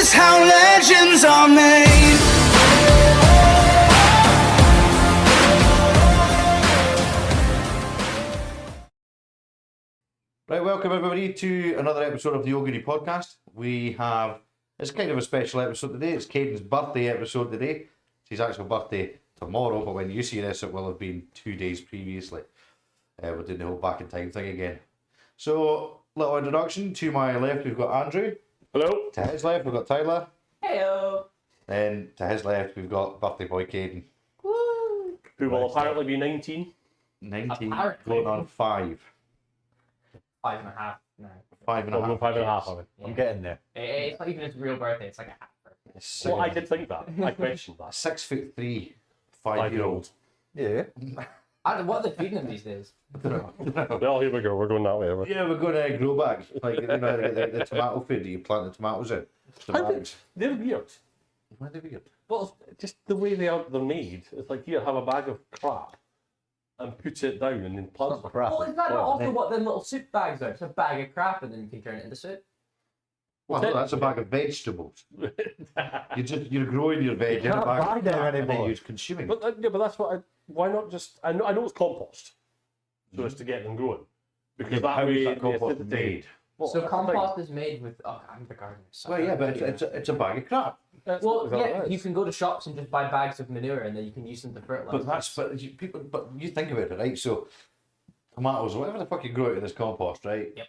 is how legends are made. Right, welcome everybody to another episode of the Oh Goodie Podcast. It's kind of a special episode today. It's Kadin's birthday episode today. It's his actual birthday tomorrow, but when you see this, it will have been 2 days previously. We're doing the whole back in time thing again. So, little introduction. To my left, we've got Andrew. Hello. To his left, we've got Tyler. Heyo. And to his left, we've got birthday boy Kadin. Woo. Who will apparently be 19. 19, Apparently. going on 5. 5.5 now. 5.5. 5.5 of it. I'm getting there. It's not even his real birthday, it's like a half birthday. Well, I did think that. I questioned that. 6'3", 5-year-old. Yeah. I don't know what they're feeding him these days. Well, here we go. We're going that way. Yeah, we're going to grow back. Like, you know, the tomato food that you plant the tomatoes in. Tomatoes. They're weird. Why are they weird? Well, just the way they're made. It's like, here, have a bag of crap and put it down and then plant Crap. Well, is that not also what them little soup bags are? It's a bag of crap and then you can turn it into soup. Well, that's a bag of vegetables. You're growing your veg in a can't bag buy of them crap and then anymore. you're consuming. But that's what why not just... I know it's compost, so as to get them growing. Because that How way... is that compost the made? Well, So that's compost is made with... Oh, I'm the gardener. Well, yeah, but it's a bag of crap. Well, yeah, you can go to shops and just buy bags of manure and then you can use them to fertilize. But you think about it, right? So tomatoes, whatever the fuck you grow out of this compost, right? Yep.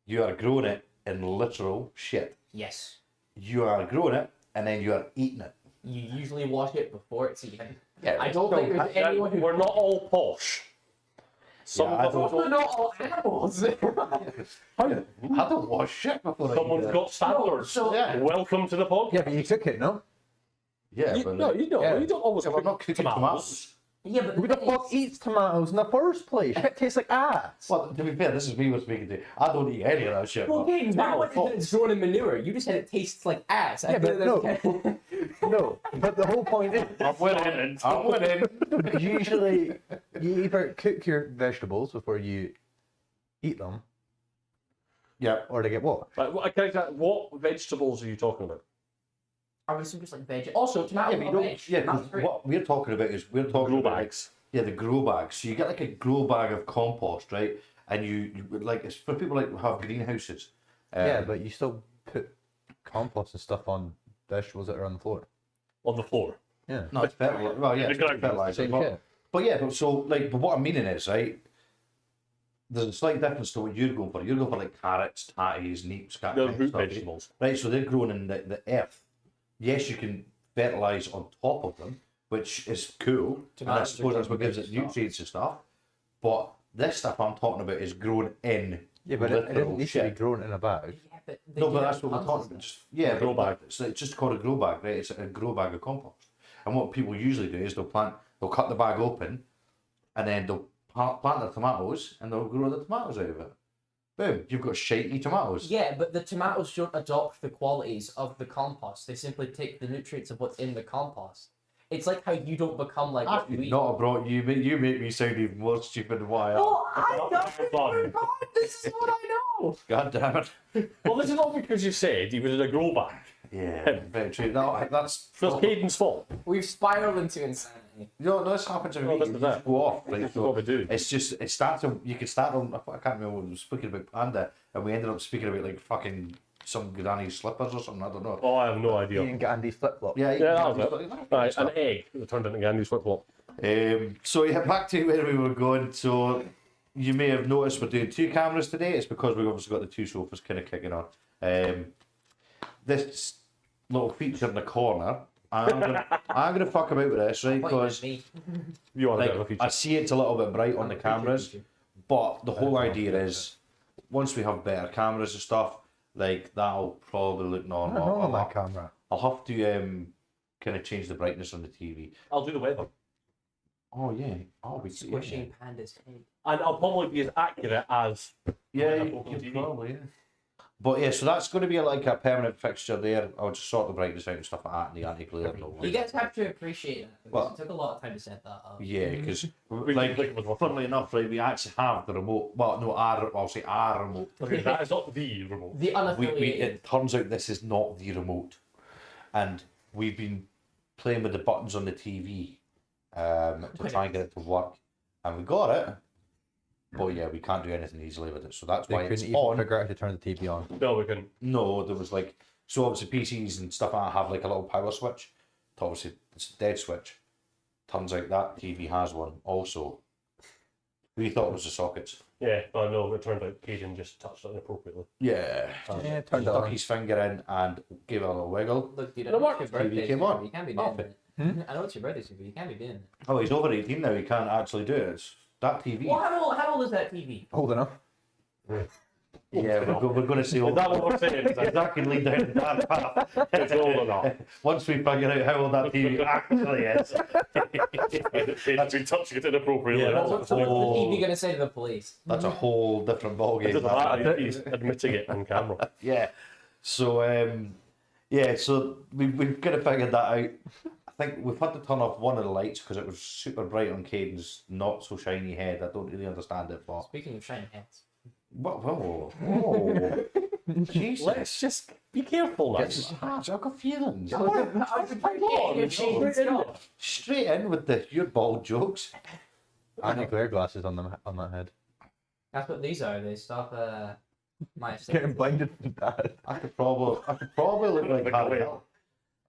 You are growing it in literal shit. Yes. You are growing it and then you are eating it. You usually wash it before it's eaten. Yeah, I don't think there's anyone who... We're not all posh. Some Yeah, I of us We're not all animals. I don't wash shit before I eat Someone's it. got standards. So- Yeah. Welcome to the podcast. Yeah, but you cook it, no? Yeah, You, but no, you don't. Yeah. You don't always Yeah, we're not cooking tomatoes. Yeah, but Who the fuck eats tomatoes in the first place? It tastes like ass. Well, to be fair, this is me what's speaking to. I don't eat any of that shit. Well, but- Kadin, you're one that it's grown in manure. You just said it tastes like ass. I Yeah, feel but that's no. kind No, but the whole point is, I'm winning. usually you either cook your vegetables before you eat them, Yeah. or they get what? Right, what vegetables are you talking about? I would assume just like veg. Also, tomatoes Yeah, but you are don't, veg. yeah, 'cause Tomatoes are what we're talking about is we're talking Grow about bags. Yeah, the grow bags. So you get like a grow bag of compost, right? And you like it's for people like who have greenhouses. Yeah, but you still put compost and stuff on vegetables that are on the floor. On the floor. Yeah. No, it's fertilizer. Well, yeah, it's Exactly. fertilizer. Same But, shit. but yeah, but what I'm meaning is, right, there's a slight difference to what you're going for. You're going for like carrots, tatties, neeps, that They're kind of root stuff, right? vegetables. Right, so they're grown in the earth. Yes, you can fertilise on top of them, which is cool. And I Tomatoes suppose are that's what gives it nutrients and stuff. But this stuff I'm talking about is grown in Yeah, but it literal didn't need to shit. be grown in a bag. Yeah, but they No, do but that that's what we're tons talking of about. stuff. Just, yeah, Grow bag. It's just called a grow bag, right? It's a grow bag of compost. And what people usually do is they'll cut the bag open, and then they'll plant the tomatoes, and they'll grow the tomatoes out of it. Boom, you've got shitey tomatoes. Yeah, but the tomatoes don't adopt the qualities of the compost. They simply take the nutrients of what's in the compost. It's like how you don't become like I what you could eat. not have brought you. You make me sound even more stupid than why I am. Oh, I know. Fun. God, this is what I know. God damn it. Well, this is not because you said he was in a grow bag. Yeah, very true. No, that's. It's Caden's fault. We've spiraled into insanity. No, this happens to me. Well, this You is just it. go off. This Right? is what we do. It's just, it starts, you could start on, I can't remember what we were speaking about Panda, and we ended up speaking about like fucking some granny's slippers or something, I don't know. Oh, I have no You idea. can get Andy's flip flop. Yeah, Yeah, that was it. Right, an egg that turned into Gandhi's flip-flop. So yeah, back to where we were going. So you may have noticed we're doing 2 cameras today. It's because we've obviously got the 2 sofas kind of kicking on. This little feature in the corner, I'm gonna fuck about with this, right? What you Because mean? You are a bit like of a feature. I see it's a little bit bright on the cameras, but the whole idea is once we have better cameras and stuff, like that'll probably look I don't normal. know on my camera. I'll have to kind of change the brightness on the TV. I'll do the weather. Oh yeah. Oh, we see. Squishing Panda's head. And I'll probably be as accurate as... Yeah, Yeah, you TV. probably. Yeah. But yeah, so that's going to be like a permanent fixture there. I'll just sort the brightness out and stuff like that, and the anti-glare and all You that. guys have to appreciate it. Because Well- it took a lot of time to set that up. Yeah, because We like, can click with funnily enough, right, we actually have the remote. Well, no, I'll say our remote. Okay, that is not the remote. The We, unaffiliated. it turns out this is not the remote. and we've been playing with the buttons on the TV to try and get it to work, and we got it. But yeah, we can't do anything easily with it, so that's why They it's couldn't even on. figure out how to turn the TV on. No, we can. No, there was like, so obviously PCs and stuff like that have like a little power switch. Obviously, it's a dead switch. Turns out that TV has one also. We thought it was the sockets. Yeah, I know. It turned out Kadin just touched it inappropriately. Yeah. Yeah, it turned it Stuck on. his finger in and gave it a little wiggle. Look, dude, I No, know Mark, it's your birthday, came so on. you can't be Oh, doing it. I know it's your birthday, so you can't be doing it. Oh, he's over 18 now. He can't actually do it. It's that TV. Well, how old is that TV? Old enough. Yeah, we're going to see Is that what we're saying? Because that can lead down that path. It's old enough. Once we figure out how old that TV actually is. It's been touching it inappropriately. Yeah, That's that's What's the what TV gonna say to the police? That's a whole different it ballgame. doesn't matter. He's admitting it on camera. Yeah. So, so we've kind of figured that out. I think we've had to turn off one of the lights because it was super bright on Caden's not so shiny head. I don't really understand it, but... Speaking of shiny heads. Whoa. Jesus. Let's just be careful now. It's harsh. I've got feelings. Straight in with your bald jokes. Anti-glare glasses on that head. That's what these are. They stop my Getting blinded from that. I could probably look like Harry Hill.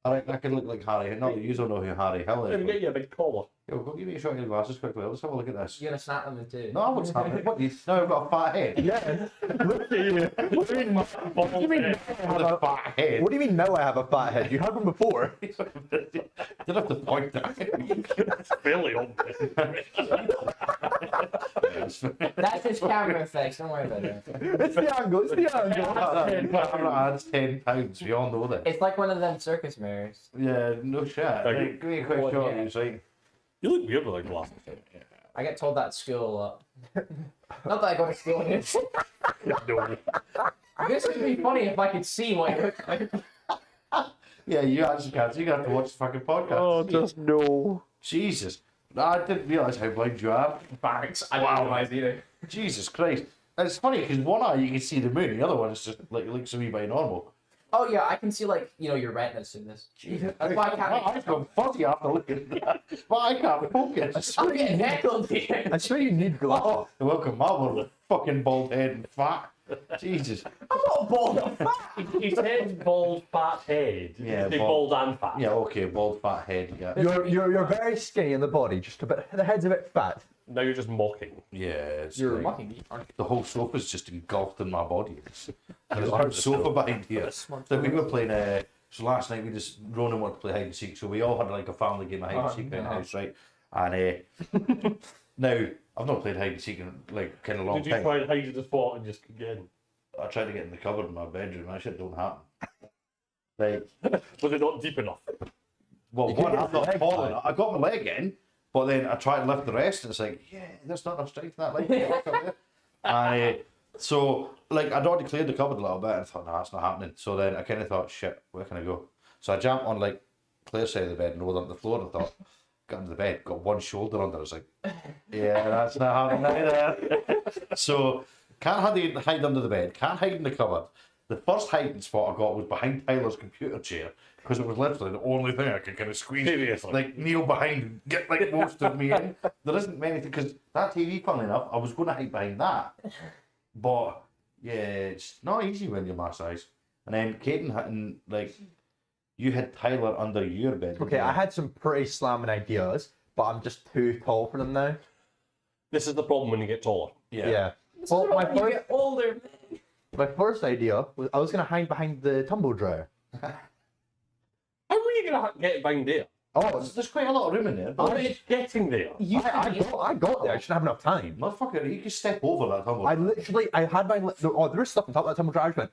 I reckon I could look like Harry Hill. No, you don't know who Harry Hill Let me is. get you a big collar. Yo, go give me a shot of your glasses quickly. Let's have a look at this. You're gonna snap them in two. No, I won't snap it. What, you now I've got a fat head. Yeah. Look at you. What do you mean? What do you mean? I have a fat head. What do you mean now I have a fat head? You had one before. Didn't have to point that. It's fairly obvious. That's just camera effects. Don't worry about it. It's the angle. It's the angle. Camera adds £10. We all know this. It's like one of them circus mirrors. Yeah, no shit. Right, give me a quick Oh, shot yeah. of you, right? You look weird with like glasses. I get told that at school a lot. Not that I go to school here. No. This would be funny if I could see what you look like. Yeah, you actually can't. So you're going to have to watch the fucking podcast. just no. Jesus. I didn't realise how blind you are. Thanks. I don't realize either. Jesus Christ. And it's funny because one eye you can see the moon, the other one is just like it looks to me by normal. Oh yeah, I can see like your retinas in this. That's why I My eyes can't. gone fuzzy after looking at that. But I can't focus. I'm getting heckled here. I swear you need glasses. Welcome my world, fucking bald head and fat. Jesus. I'm not bald. I'm fat. He said bald, fat head. Yeah, He said bald. bald and fat. Yeah, okay, bald fat head, yeah. You're very skinny in the body, just a bit. The head's a bit fat. Now you're just mocking. Yeah, it's You're like, mocking me, aren't you? the whole sofa's just engulfed in my body. There's a large sofa behind here. So we were playing, so last night Ronan wanted to play hide and seek, so we all had like a family game of hide and seek in the house, right? And now, I've not played hide and seek in like kind of long Did you time. try and hide the spot and just get in? I tried to get in the cupboard in my bedroom, that shit don't happen. Like, Was it not deep enough? well, You one, can I'm get the not leg falling. back. I got my leg in, but then I tried to lift the rest, and it's like, yeah, there's not enough strength in that leg. And so, like, I'd already cleared the cupboard a little bit, and I thought, no, that's not happening. So then I kind of thought, shit, where can I go? So I jumped on, like, Claire's side of the bed and rolled onto the floor, and I thought, got into the bed, got one shoulder under. I was like, yeah, that's not happening either. So, can't hide under the bed, can't hide in the cupboard. The first hiding spot I got was behind Tyler's computer chair, because it was literally the only thing I could kind of squeeze, Seriously? like kneel behind and get like most of me in. There isn't many things, because that TV, funnily enough, I was going to hide behind that. But, yeah, it's not easy when you're my size. And then Kadin hadn't, like, you had Tyler under your bed. didn't Okay, you? I had some pretty slamming ideas, but I'm just too tall for them now. This is the problem when you get taller. Yeah. Well, my When you first, get older, man. my first idea was I was gonna hide behind the tumble dryer. How were you going to get behind there? Oh, There's quite a lot of room in there. Oh, But it's getting there. I got there. I just didn't have enough time. motherfucker, you could step over that tumble. I had my there was stuff on top of that tumble dryer. I just went,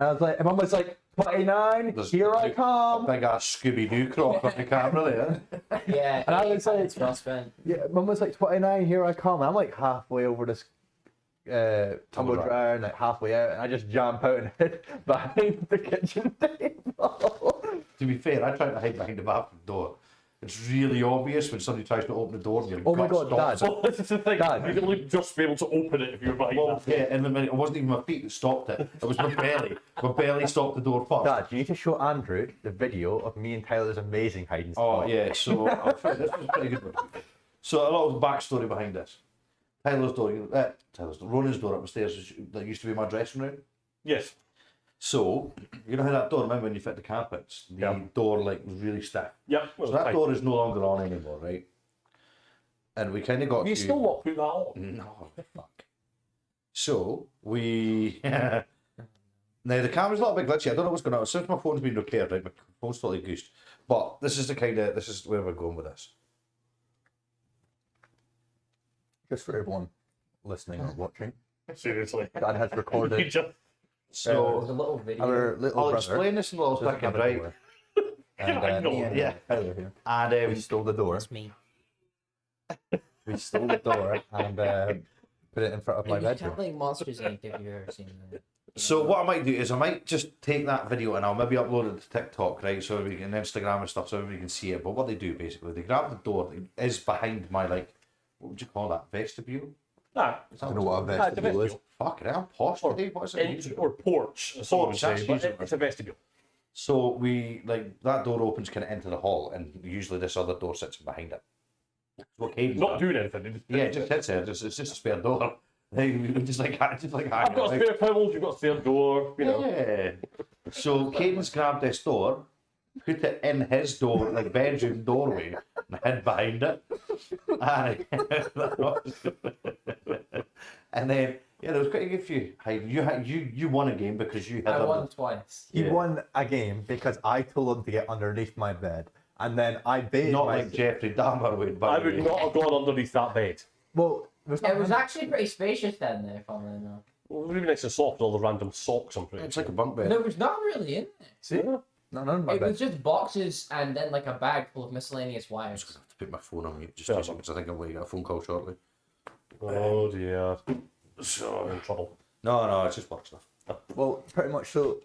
and I was like, and Mum was like, 29, There's here I a come. big ass Scooby-Doo croc on the camera there. Yeah, And I was like, it's well spent. Yeah, Mum was like, 29, here I come. And I'm like halfway over this tumble dryer and like halfway out, and I just jump out and hid behind the kitchen table. To be fair, I tried to hide behind the bathroom door, it's really obvious when somebody tries to open the door and your Oh my gut God, stops Dad. it. Well, this is the thing. Dad. You'd only just be able to open it if you were behind Well, that. yeah, and then it wasn't even my feet that stopped it. It was my belly. My belly stopped the door first. Dad, you need to show Andrew the video of me and Tyler's amazing hiding spot. Oh yeah, so this was a pretty good one. So a lot of backstory behind this. Tyler's door, Ronan's door upstairs that used to be my dressing room. Yes. So you know how that door? Remember when you fit the carpets? The Yeah. door like was really stiff. Yep. So that door is no longer on anymore, right? And we kind of got. Have you to- still not put that on? No, fuck. So we. Now the camera's a little bit glitchy. I don't know what's going on. Since my phone's been repaired, right, my phone's totally goosed. But this is where we're going with this. Just for everyone listening or watching, Seriously. Dad has You recorded just So There's a little video. our little I'll brother. explain this in a little just second, have a right? door. And I know, me and yeah. Tyler here. And We stole the door. It's me. We stole the door and put it in front of my You bedroom. can't like Monsters Inc. if you've ever seen that. so what I might do is I might just take that video and I'll maybe upload it to TikTok, right? So we can Instagram and stuff, so everybody can see it. But what they do basically, they grab the door that is behind my what would you call that? Vestibule? nah. Is I that don't know what a Nah, it's a vestibule is. vestibule. Fuck it, I'm posh Or, today. What is it? Entry, or porch, as someone would Porch, say, that's but usually it's a vestibule. So we that door opens kind of into the hall, and usually this other door sits behind it. So what Caden's Not done- doing anything. It just, yeah, it just sits there. It's just a spare door. Just like I've hanging got a out. spare pillows, you've got a spare door, you know. Yeah. So Caden's grabbed this door, put it in his door, like bedroom doorway, and hid behind it. And then yeah, there was quite a good few. You won a game because you had I a- won twice. He Yeah. won a game because I told him to get underneath my bed, and then I bathed not my. like Jeffrey Dahmer would. I By the would way. not have gone underneath that bed. Well, there's not It was many- actually pretty spacious down there, funnily enough. Well, it would be nice and soft, all the random socks, I'm pretty It's sure. like a bunk bed. There was not really in there. See, no, none of my It bed. was just boxes and then like a bag full of miscellaneous I'm wires. just gonna have to put my phone on mute just Fair 2 seconds. I think I'm going to get a phone call shortly. Oh dear. So I'm in trouble. no, it's just work stuff. Well, pretty much so.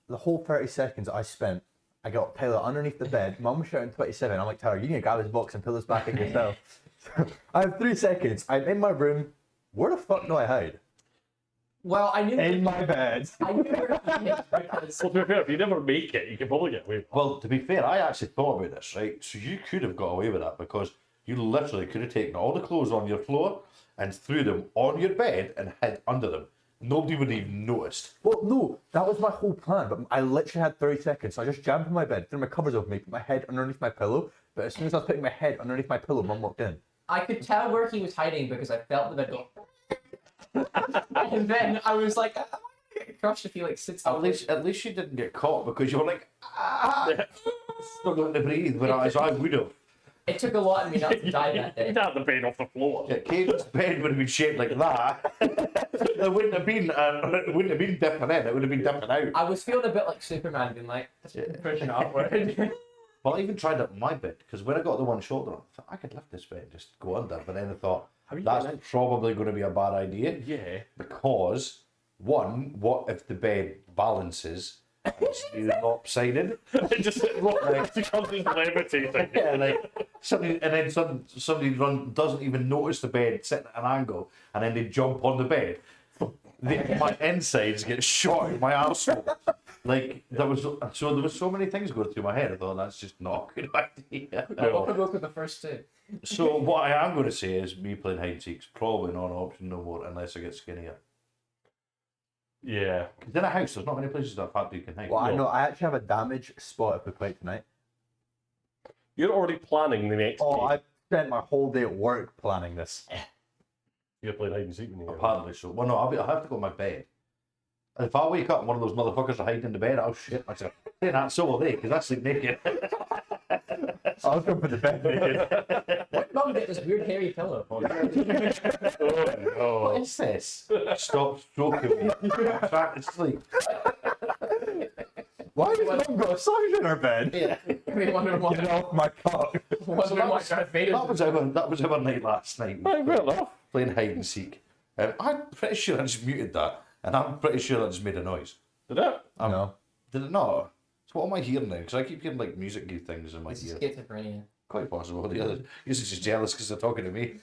The whole 30 seconds I spent, I got Tyler underneath the bed. Mum was shouting 27. I'm like, Tyler, you need to grab his box and pull this back in yourself. I have 3 seconds. I'm in my room. Where the fuck do I hide? Well, I knew In my bed. I knew where to hide because Well, to be fair, if you never make it, you can probably get away with it. Well, to be fair, I actually thought about this, right? So you could have got away with that because you literally could have taken all the clothes on your floor and threw them on your bed and hid under them. Nobody would have even noticed. Well, no, that was my whole plan, but I literally had 30 seconds. So I just jumped in my bed, threw my covers over me, put my head underneath my pillow. But as soon as I was putting my head underneath my pillow, Mum walked in. I could tell where he was hiding because I felt the bed go. And then I was like, I'm gonna get crushed if he like sits At up. least you didn't get caught because you were like, struggling to breathe, whereas I would have. It took a lot of me not to die that day. You'd have the bed off the floor. Yeah, Caden's bed would have been shaped like that. It wouldn't have been dipping in. It would have been dipping out. I was feeling a bit like Superman, being like, pushing upward. Well, I even tried it on my bed because when I got the one shoulder on, I thought I could lift this bed and just go under. But then I thought you that's done probably going to be a bad idea Yeah. because one, what if the bed balances? It's lopsided. It just becomes just levitating. Yeah, like somebody doesn't even notice the bed sitting at an angle, and then they jump on the bed. My insides get shot in my arsehole. Like there was so many things going through my head. I thought that's just not a good idea. What could work with the first two? So what I am going to say is me playing hide and seek's probably not an option no more unless I get skinnier. Yeah. Because in a house, there's not many places that fat dude can hide. Well, I know, I actually have a damage spot if we play tonight. You're already planning the next Oh, game. I spent my whole day at work planning this. You're playing hide and seek when you get home. Apparently so. Well, no, I'll have to go to my bed. And if I wake up and one of those motherfuckers are hiding in the bed, I'll shit myself. Saying that, so will they, because I sleep naked. I was going for the bed naked. What mum get this weird hairy pillow? Oh, What is this? Stop stroking me. I'm trying to sleep. Why does Mum got a sausage in her bed? Yeah. We wonder why. Get off my cock. Wonder why Darth Vader. That was our night last night. no. Well enough. Playing hide and seek. I'm pretty sure I just muted that, and I'm pretty sure I just made a noise. Did it? No. Did it not? So what am I hearing now? Because I keep hearing like music things in my This is ear. schizophrenia. Quite possible. The other, you're just jealous because they're talking to me.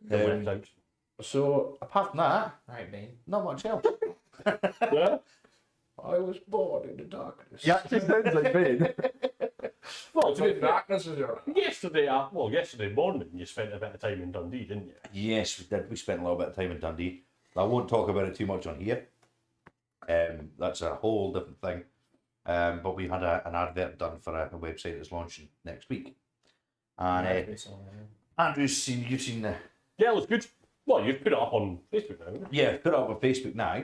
Left out. So apart from that, Alright, Bane. not much else. Yeah? I was born in the darkness. Yeah, it just sounds like Bane. Well, to be fair, darkness is your. yesterday morning you spent a bit of time in Dundee, didn't you? Yes, we did. We spent a little bit of time in Dundee. I won't talk about it too much on here. That's a whole different thing. But we had an advert done for a website that's launching next week. And Andrew's seen, you've seen the... Yeah, it was good. Well, you've put it up on Facebook now, haven't you? Yeah, put it up on Facebook now.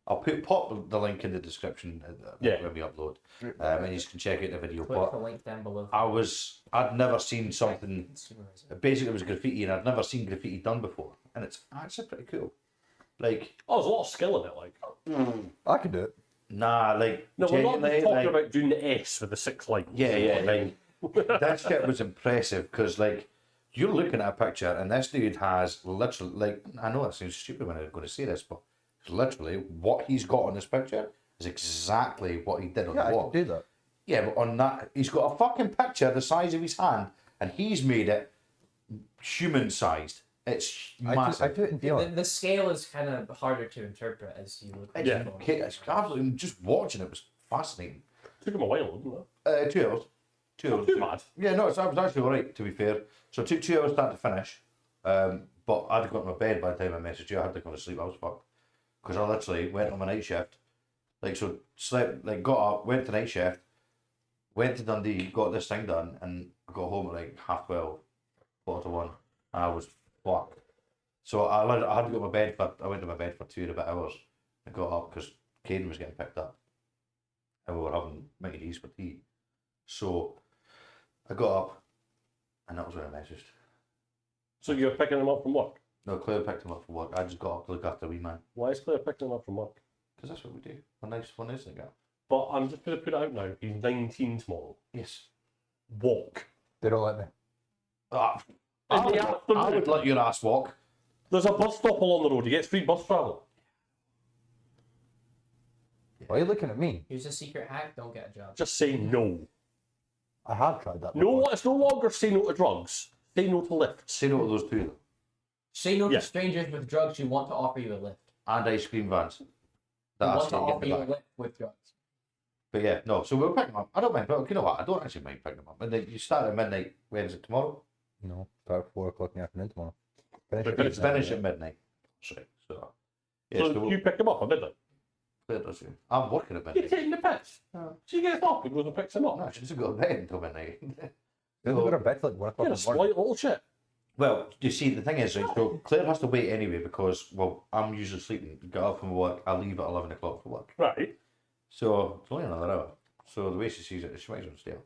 I'll pop the link in the description when we upload. And you can check out the video. Click But the link down below. I'd never seen something... Consumerism. Basically, it was graffiti, and I'd never seen graffiti done before. And it's actually pretty cool. Like... Oh, there's a lot of skill in it, like. I could do it. Nah, like... No, we're not genuinely, just talking like, about doing the S with the 6 lines. Yeah, like... that shit was impressive, because, like, you're looking at a picture, and this dude has literally, like... I know that sounds stupid when I'm going to say this, but literally, what he's got on this picture is exactly what he did on Yeah, the I wall. could do that. Yeah, but on that, he's got a fucking picture the size of his hand, and he's made it human-sized. It's I massive. do it in VR. The scale is kind of harder to interpret as you look at Yeah. it. Okay, it's absolutely, just watching it was fascinating. Took him a while, didn't it? 2 hours. 2 hours. Not too bad. Yeah, no, it was actually alright, to be fair. So it took 2 hours start to finish. But I'd got to my bed by the time I messaged you. I had to go to sleep. I was fucked. Because I literally went on my night shift. Like, so slept, like, got up, went to night shift, went to Dundee, got this thing done, and I got home at like 12:30, 1:45, and I was fucked. So I had to go to my bed I went to my bed for 2 and a bit hours. I got up because Kadin was getting picked up. And we were having Mickey D's for tea. So I got up, and that was when I messaged. So you're picking him up from work? No, Claire picked him up from work. I just got up to look after a wee man. Why is Claire picking him up from work? Because that's what we do. One nice thing out. But I'm just going to put it out now. He's 19 tomorrow. Yes. Walk. They don't let me. Ah, In the I would afternoon. let your ass walk. There's a bus stop along the road. He gets free bus travel. Why are you looking at me? Use a secret hack, don't get a job. Just say no. I have tried that. No, before. it's no longer say no to drugs. Say no to lifts. Say no to those two, though. Say no Yeah. to strangers with drugs who want to offer you a lift. And ice cream vans. Who That want ass to can't offer get you the a back. lift with drugs. But yeah, no, so we'll pick them up. I don't mind, but you know what? I don't actually mind picking them up. And then you start at midnight. When is it tomorrow? No, start at 4 o'clock in the afternoon tomorrow. But at it's midnight. Finish at midnight. Sorry. So, yeah, So so you pick him up at midnight. Claire does you. I'm working at You're midnight. taking the piss. So he gets up and goes and picks him up. No, she doesn't go to bed until midnight. They don't go to bed till like 1 o'clock You're in a the morning. slight little shit. Well, you see, the thing is, right, so Claire has to wait anyway because, well, I'm usually sleeping. Get up from work, I leave at 11 o'clock for work. Right. So it's only another hour. So the way she sees it, she might as well stay up.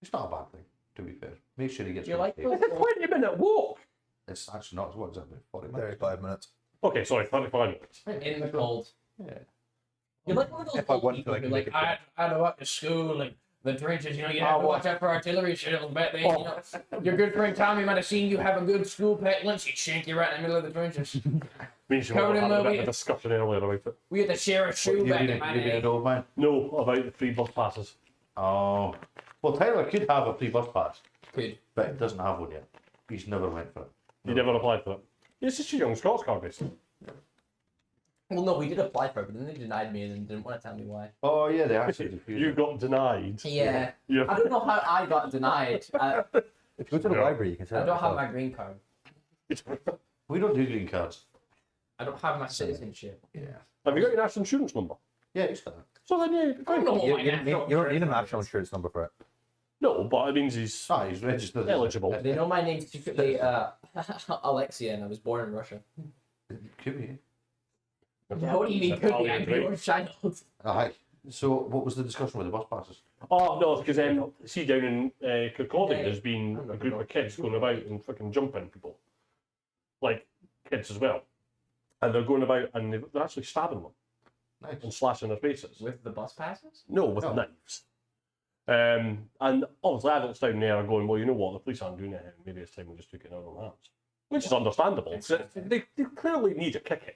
It's not a bad thing, to be fair. Make sure he gets Do you good like sleep. It's a 20-minute walk. It's actually not, what is that, 40 minutes? 35 minutes. Okay, sorry, 35 minutes. In the cold. Yeah. You're like one of those If I old want to, people I who can like, make it I had to walk to school, like, the trenches, you know, you have to watch out for artillery shells back then, you know. Your good friend Tommy might have seen you have a good school packed lunch, he'd shank you right in the middle of the trenches. Means you Covered had in a bit of Louis. a discussion earlier about it. We had to share a shoe You've back been, in my you've been day. an old man. No, about the free bus passes. Oh. Well, Tyler could have a free bus pass, Good. but he doesn't have one yet. He's never went for it. You never applied for it. It's just a young Scots card, basically. Well, no, we did apply for it, but then they denied me and then didn't want to tell me why. Oh, yeah, they actually refused You it. got denied. Yeah. Yeah. I don't know how I got denied. If you go to the Yeah. library, you can say I that don't have yourself. my green card. We don't do green cards. I don't have my citizenship. Yeah. Have you got your national insurance number? Yeah, it's that. So then, yeah, I don't know what You, my you, national you don't need a insurance national is. insurance number for it. No, but it means he's Ah, he's registered. eligible. They know my name's secretly Alexia, and I was born in Russia. Could be. Yeah, what do you mean? Could be? I'm your child. Aye. So, what was the discussion with the bus passes? Oh, no, because see down in Kirkcaldy, Yeah. there's been a group of kids going about and fucking jumping people. Like, kids as well. And they're going about and they're actually stabbing them Nice. and slashing their faces. With the bus passes? No, with No. knives. And obviously adults down there are going, well, you know what, the police aren't doing it, maybe it's time we just took it in our own hands. Which is understandable. 'Cause they clearly need a kicking.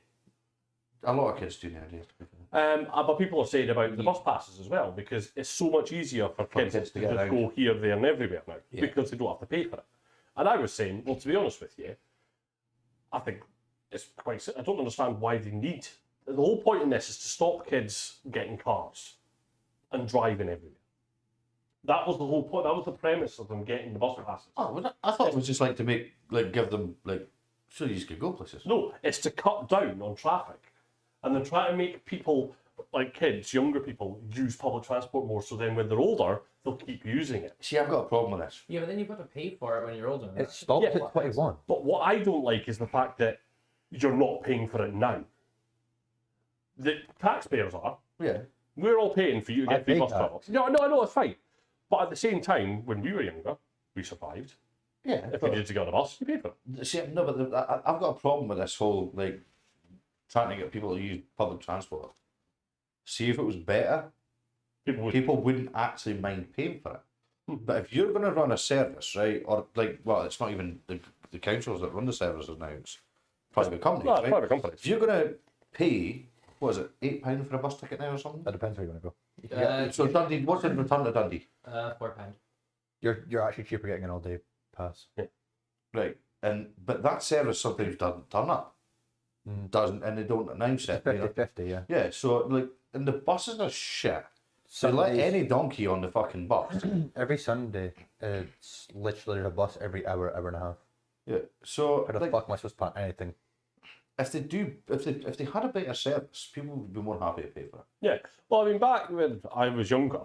A lot of kids do nowadays. To be fair. But people are saying about the bus passes as well, because it's so much easier for kids to kids just to get around. go here, there, and everywhere now, Yeah. because they don't have to pay for it. And I was saying, well, to be honest with you, I think it's quite. I don't understand why they need. The whole point in this is to stop kids getting cars and driving everywhere. That was the whole point. That was the premise of them getting the bus passes. Oh, well, I thought it was just like to make, like, give them, like, so you just could go places. No, it's to cut down on traffic, and then try to make people, like kids, younger people, use public transport more. So then, when they're older, they'll keep using it. See, I've got a problem with this. Yeah, but then you've got to pay for it when you're older. It stops Yeah. at 21. But what I don't like is the fact that you're not paying for it now. The taxpayers are. Yeah. We're all paying for you to I get free pay bus tax. travel. No, I know, it's fine. But at the same time, when we were younger, we survived. Yeah. If we needed to get on a bus, you paid for it. See, no, but I've got a problem with this whole, like, trying to get people to use public transport. See, if it was better, People would. wouldn't actually mind paying for it. But if you're going to run a service, right, or like, well, it's not even the councils that run the services now, it's private companies, Well, right? private companies. If you're going to pay, what is it, £8 for a bus ticket now or something? That depends where you want to go. So Dundee, what's in return to Dundee? £4. You're actually cheaper getting an all-day pass. Right, but that service sometimes doesn't turn up, doesn't, and they don't announce it. you know? 50-50, yeah. Yeah, so like, and the buses are shit. So let Sundays- any donkey on the fucking bus. Every Sunday, it's literally a bus every hour and a half. Yeah. So How the like, fuck am I supposed to plan anything? if they had a better service, people would be more happy to pay for it. Yeah. Well, I mean, back when I was younger,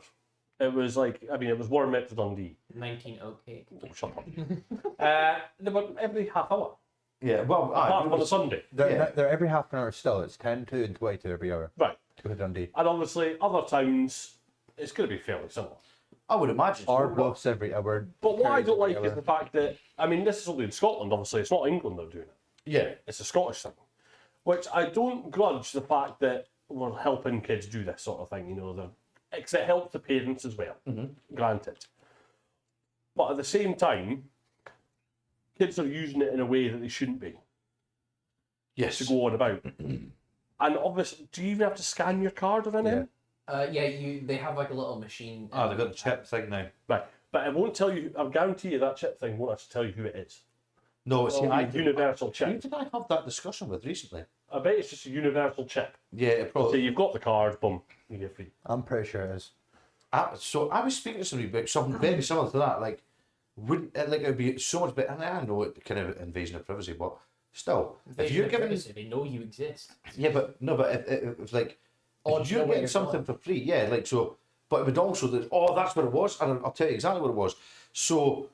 it was like, it was Warren Met to Dundee. 1908. Oh, shut up. They were every half hour. Yeah. Well, Apart from on a Sunday. They're every half an hour still. It's 10 to and 22 every hour. Right. Go to Dundee. And obviously, other towns, it's going to be fairly similar. I would imagine. Our so. bus every hour. But what I Curries don't every like is hour. the fact that, this is only in Scotland, obviously, it's not England that are doing it. Yeah. It's a Scottish thing. Which I don't grudge the fact that we're helping kids do this sort of thing, because it helps the parents as well, granted. But at the same time, kids are using it in a way that they shouldn't be, Yes. to go on about. And obviously, do you even have to scan your card or anything? They have like a little machine. Oh, they've got the chip thing now. Right. But it won't tell you, I guarantee you that chip thing won't actually tell you who it is. No, it's It's a a universal Who chip. did I have that discussion with recently? I bet it's just a universal chip. Yeah, it So probably. you've got the card, boom, you get free. I'm pretty sure it is. So I was speaking to somebody about something very similar to that. Like, wouldn't it, like, it would be so much better? And I know it kind of invasion of privacy, but still, if you're giving, they know you exist. yeah, but no, but if like, Oh, if do you you're know where getting you're something going? for free, yeah, like so. But it would also, that's what it was, and I'll tell you exactly what it was. So,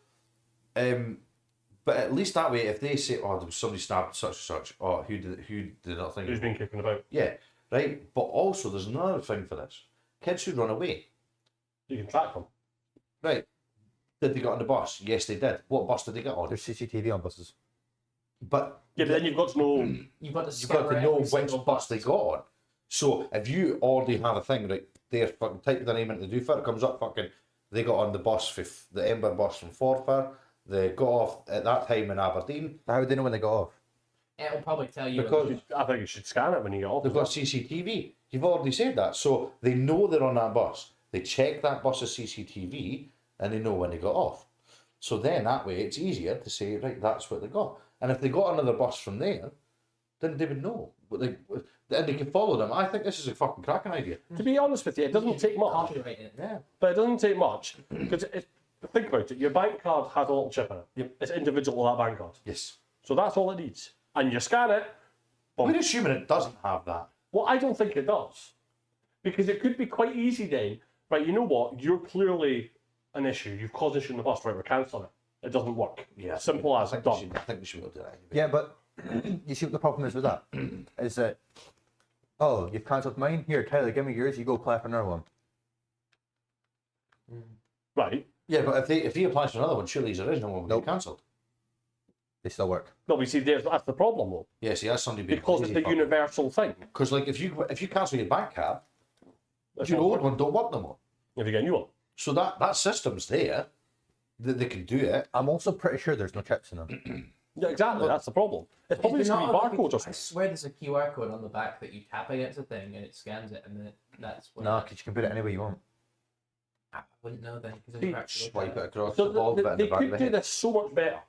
but at least that way, if they say, oh, there was somebody stabbed such and such, oh, who did that thing? Who's been kicking about? Yeah, right. But also, there's another thing for this: kids who run away. You can track them. Right. Did they get on the bus? Yes, they did. What bus did they get on? There's CCTV on buses. But Yeah, but then you've got to know. You've got to you've scour got to know every which single bus they got on. So if you already have a thing, right, there, fucking type the name into the doofur, it comes up fucking, they got on the bus, the Ember bus from Forfar, they got off at that time in Aberdeen. How would they know when they got off? It'll probably tell you. Because I think you should scan it when you get off. they've got CCTV. You've already said that. So they know they're on that bus. They check that bus's CCTV and they know when they got off. So then that way it's easier to say, right, that's what they got. And if they got another bus from there, then they would know. And they can follow them. I think this is a fucking cracking idea. To be honest with you, it doesn't take much. Copyright it. Yeah. But it doesn't take much. Because think about it, your bank card has a little chip in it. Yep. It's individual to that bank card. Yes. So that's all it needs. And you scan it. We're assuming it doesn't have that. Well, I don't think it does. Because it could be quite easy then. Right, you know what? You're clearly an issue. You've caused an issue in the bus. Right, we're cancelling it. It doesn't work. Yeah. Simple as I done. think we should be able to do that anyway. Yeah, but you see what the problem is with that? Is that, oh, you've cancelled mine? Here, Tyler, give me yours. You go apply for another one. Right. Yeah, but if he applies for another one, surely his original one will Nope. be cancelled. They still work. No, we see that's the problem though. Yeah, see, that's somebody being Because it's the universal thing. Because like if you cancel your bank card, That's your not old working. one don't work no more. If you get a new one. So that system's there, that they can do it. I'm also pretty sure there's no chips in them. Yeah, exactly. That's the problem. It's probably Is just there going to not be a- barcodes or I something. swear there's a QR code on the back that you tap against a thing and it scans it, and then that's what. No, because you can put it any way you want. I wouldn't know then. 'Cause See, I've actually Swipe it across So the ball bit in the they back of could the do head. this so much better.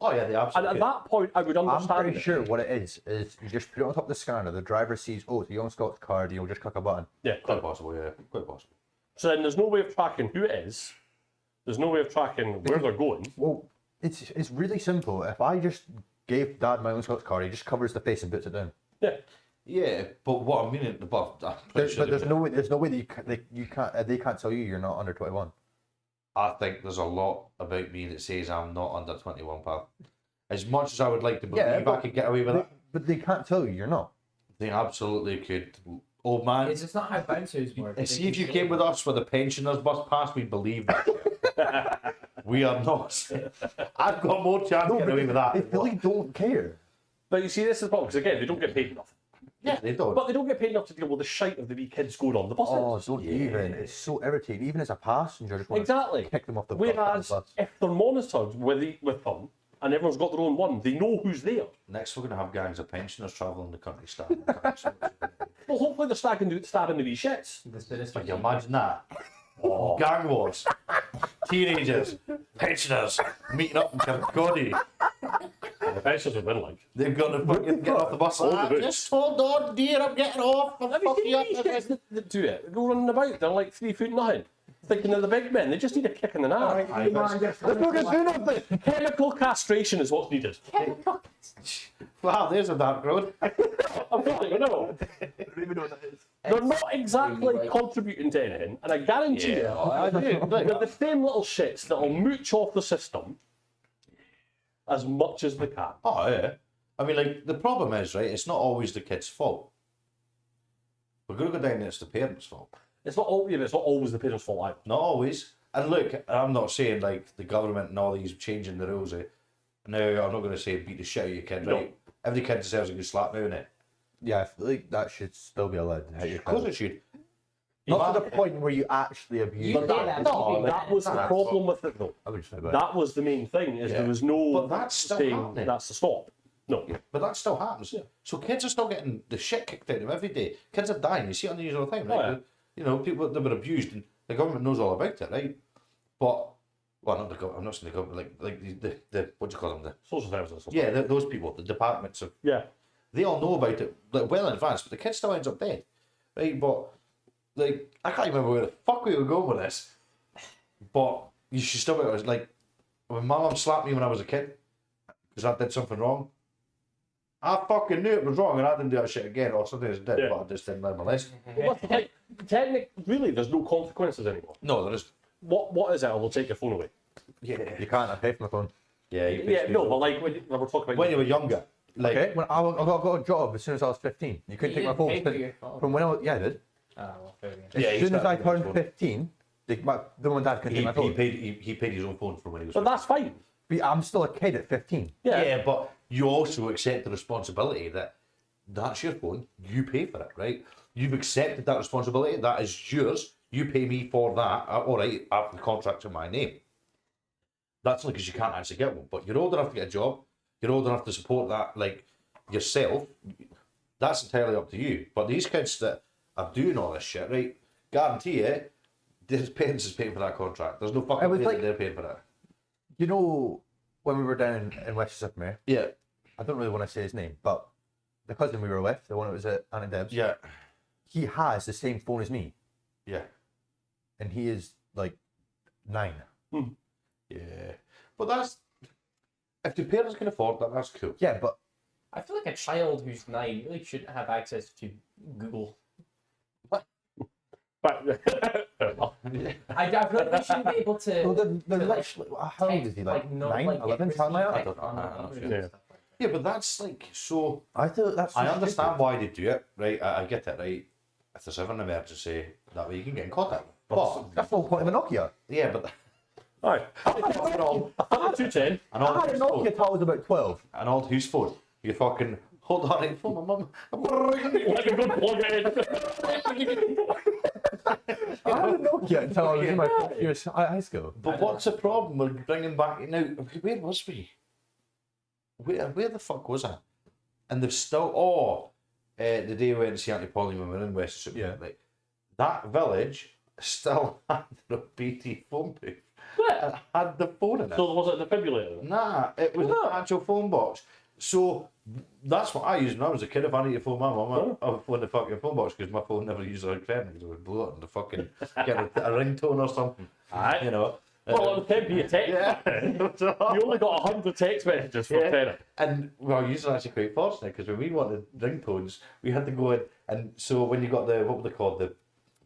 Oh yeah, they And absolutely at could. that point, I would I'm understand pretty it. sure what it is you just put it on top of the scanner, the driver sees, oh, it's a young Scots card, you'll just click a button. Yeah. Quite possible, yeah. Quite possible. So then there's no way of tracking who it is. There's no way of tracking where they're going. Well, it's really simple. If I just gave Dad my own Scots card, he just covers the face and puts it down. Yeah. Yeah, but what I mean at the above, But there's no way that they can't tell you you're not under 21. I think there's a lot about me that says I'm not under 21, pal. As much as I would like to believe I but could get away with it, But they can't tell you you're not. they absolutely could. Old man, It's just not how bouncers work. and see if you came with us with a pensioners bus pass, we'd believe that. We are not. I've got more chance of getting away with that. They really don't care. But you see, this is the problem, because again, they don't get paid enough. Yeah, they don't. But they don't get paid enough to deal with the shite of the wee kids going on the buses. Oh, don't even. It's so irritating. Even as a passenger, I just want Exactly. to kick them off the Whereas bus. if they're monitored with them, and everyone's got their own one, they know who's there. Next, we're going to have gangs of pensioners travelling the country. Well, hopefully they're starting the wee shits. The sinister. Can you imagine that? Oh. Gang wars. Teenagers. Pensioners. Meeting up in Kadin. The pensions have been like. They've got to fucking get off the bus. All the Ah, boots. just hold on, dear, I'm getting off. I'm Have you fucking seen up. these kids that do it? They go running about, they're like 3 foot nothing. Thinking they're the big men, they just need a kick in the nads. Let's not get do nothing. Chemical castration is what's needed. Wow, there's a dark road. I'm telling you, no. They're not exactly contributing to anything, and I guarantee you, I do. they're the same little shits that'll mooch off the system as much as they can. Oh, yeah. I mean, like, the problem is, right, it's not always the kid's fault. We're going to go down and it's the parents' fault. It's not always the parents' fault either. Not always. And look, I'm not saying, like, the government and all these changing the rules. No, I'm not going to say beat the shit out of your kid, right? Every kid deserves a good slap now, innit? Yeah, I feel like that should still be allowed to hit your Of course kid. it should. Not to the point where you actually abuse You them. say that. That was the problem with it, though. I would say that. That was the main thing, is there was no But that's still saying happening. that's the stop. No. But that still happens. So kids are still getting the shit kicked out of them every day. Kids are dying. You see it on the news all the time, right? Oh, yeah. You know, people that were abused, and the government knows all about it, right? But, well, not the government. I'm not saying the government. Like the what do you call them? Social services. Yeah, those people, the departments of. Yeah. They all know about it like well in advance, but the kid still ends up dead, right? But like, I can't remember where the fuck we were going with this. But you should still. It was like when my mum slapped me when I was a kid because I did something wrong. I fucking knew it was wrong, and I didn't do that shit again, or something I did, Yeah. but I just didn't learn my lesson. Well, that's the thing. Technically, really, there's no consequences anymore. No, there is. What is it? We'll take your phone away. Yeah, You can't. I pay for my phone. yeah. Yeah, no, but like when we're talking about when you were younger, like Okay, when I got a job as soon as I was 15. You couldn't You take my didn't phone. pay for your phone. From when I was, yeah, I did. Oh, well, fair enough. As Yeah, he soon as I started getting turned his 15, the mum and dad couldn't he, take my phone. he paid his own phone for when he was. But that's fine. But I'm still a kid at 15. Yeah, but you also accept the responsibility that that's your phone, you pay for it, right? You've accepted that responsibility, that is yours, you pay me for that, all right, I have the contract in my name. That's only because you can't actually get one, but you're old enough to get a job, you're old enough to support that, like, yourself, that's entirely up to you. But these kids that are doing all this shit, right, guarantee it, their parents is paying for that contract. There's no It fucking was way like- that they're paying for it. You know, when we were down in West Supermare, Yeah, I don't really want to say his name, but the cousin we were with, the one that was at Aunt and Deb's, yeah, he has the same phone as me, yeah. and he is like 9. Yeah, but that's if the parents can afford that, that's cool. Yeah, but I feel like a child who's 9 really shouldn't have access to Google. But I feel like they shouldn't be able to. well, they're to, like, literally, how old is he? Like, not, 9, like, 11, get something like that? received on the I'm not numbers sure. and Yeah. stuff like that. Yeah, but that's like so. I thought that's. So I understand stupid. why they do it, right? I get it, right? If there's ever an emergency, that way you can get in contact. But That's the whole point of a Nokia. yeah, but Alright. I had a 210. an I old had a whose Nokia phone? till I was about 12. An old whose phone? You fucking hold on, phone my mum. Let me go plug it in. I had a Nokia until I was in my first year of high school. But what's the problem with bringing back now? Where was we? where the fuck was I? And they've still, the day we went to see Auntie Polly when we were in West like, that village still had the BT phone booth. It had the phone in it. So was it a defibrillator? Nah, it was an actual phone box. So that's what I used when I was a kid. If I need to phone my mum, I would phone the fucking phone box because my phone never used like credit because it would blow it and the fucking get a ringtone or something. Aye. You know. Well, it was 10p a text. You only got 100 text messages for tenner. And well, you were actually quite fortunate because when we wanted ringtones, we had to go in, and so when you got the what were they called, the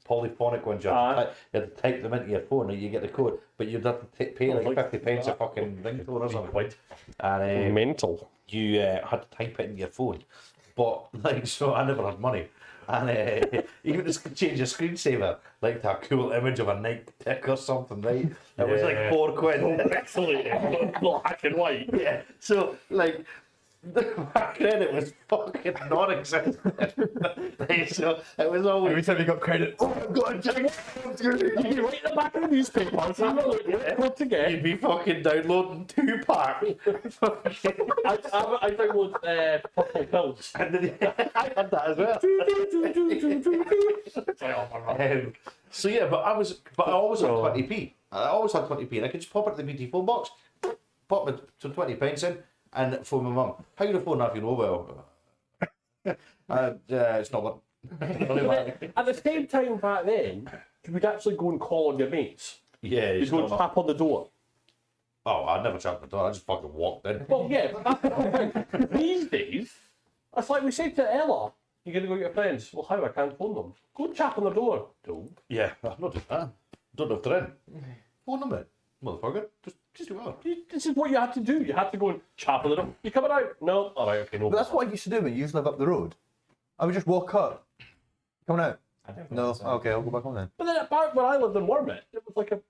polyphonic ones, you had to type them into your phone, and you get the code, but you'd have to pay like 50 pence a fucking ringtone or something. And mental. You had to type it in your phone, but like so, I never had money. And even to change your screensaver, like to a cool image of a Nike tick or something, right? It was like £4. Excellent. Black and white. Yeah. So like my credit was fucking non-existent. Like, so it was always Every time you got credit, oh my god, Jack, You write the back of the newspaper, so you know what to get. you'd be fucking downloading 2-pack. I download purple pills. And then, I had that as well. So yeah, but I always had 20p. I always had 20p, and I could just pop it to the BT phone box, pop it to 20 pence in, and phone my mum. How you phone if you know well? It's not what. At the same time back then, you would actually go and call on your mates. Yeah, You'd go and tap on the door. Oh, I never tapped the door. I just fucking walked in. Well, yeah, but that's the thing. These days, it's like we said to Ella, you're going to go get your friends. Well, how? I can't phone them. Go and tap on the door. Don't. Yeah, I'm not doing that. Don't know if they're in. Phone them in, motherfucker. Just do it. This is what you had to do. You had to go and tap on the door. You coming out? No. All right, okay, no. But that's what I used to do when you used to live up the road. I would just walk up. Coming out? No. Okay, I'll go back home then. But then back when I lived in Wormit, it was like a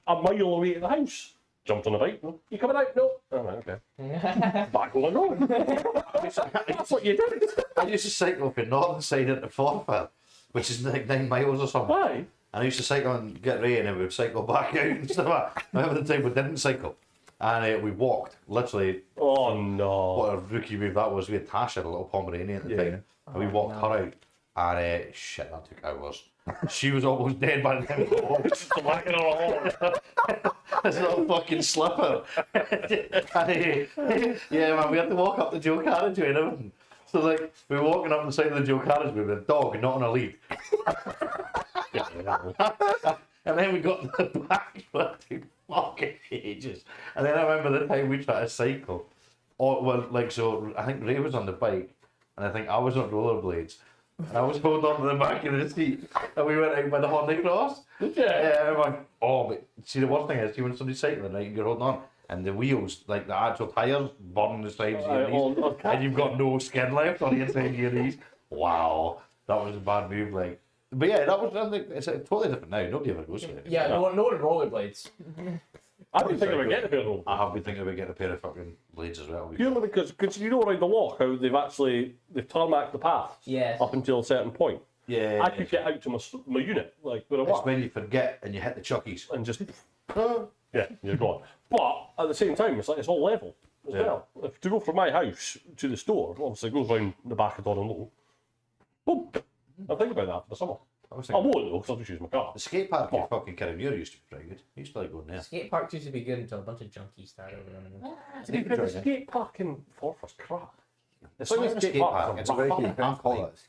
mile away to the house. Jumped on the bike. No. You coming out? No. All right, okay. Back on the road. That's what you did. I used to cycle up in northern side into Forfar, which is like 9 miles or something. Why? And I used to cycle and get ready, and then we would cycle back out and stuff. I remember the time we didn't cycle, and we walked. Literally, Oh no. what a rookie move that was. We had Tasha, a little Pomeranian at the time, and we walked her out. And shit, that took hours. She was almost dead by the time we walked. Smacking her all. This little fucking slipper. And, yeah, man, we had to walk up the dual carriageway and everything. So, like, we were walking up the side of the dual carriageway with a dog not on a lead. And then we got to the back, but it took fucking ages. And then I remember the time we tried to cycle. Or, well, like, so I think Ray was on the bike, and I think I was on rollerblades. And I was holding on to the back of the seat, and we went out by the Horney Cross. Yeah, I'm like, oh, but see, the worst thing is, see, when somebody's cycling, right, you're holding on, and the wheels, like the actual tyres, burn the sides of your knees, and you've got no skin left on the inside of your knees. Wow, that was a bad move, like. But yeah, that was, I think, it's totally different now. Nobody ever goes for it. Yeah, no one rollerblades. I've been thinking about getting a pair of those. I have been thinking about getting a pair of fucking blades as well. Purely because you know around the lock how they've tarmacked the path up until a certain point. Yeah. I could get out to my unit, like where I It's work, when you forget and you hit the chuckies. and just yeah, you're gone. But at the same time, it's like it's all level as well. If to go from my house to the store, obviously it goes round the back of Don and Low. Boom. I'm thinking about that for the summer. I won't though, because I'll just use my car. The skate park in fucking Kirriemuir used to be pretty good. I used to like going there. Skate parks used to be good until a bunch of junkies started over them. To be fair, the skate park in Forfar's crap. It's not a skate park. It's a Very fucking key. Can't call half-pipe. it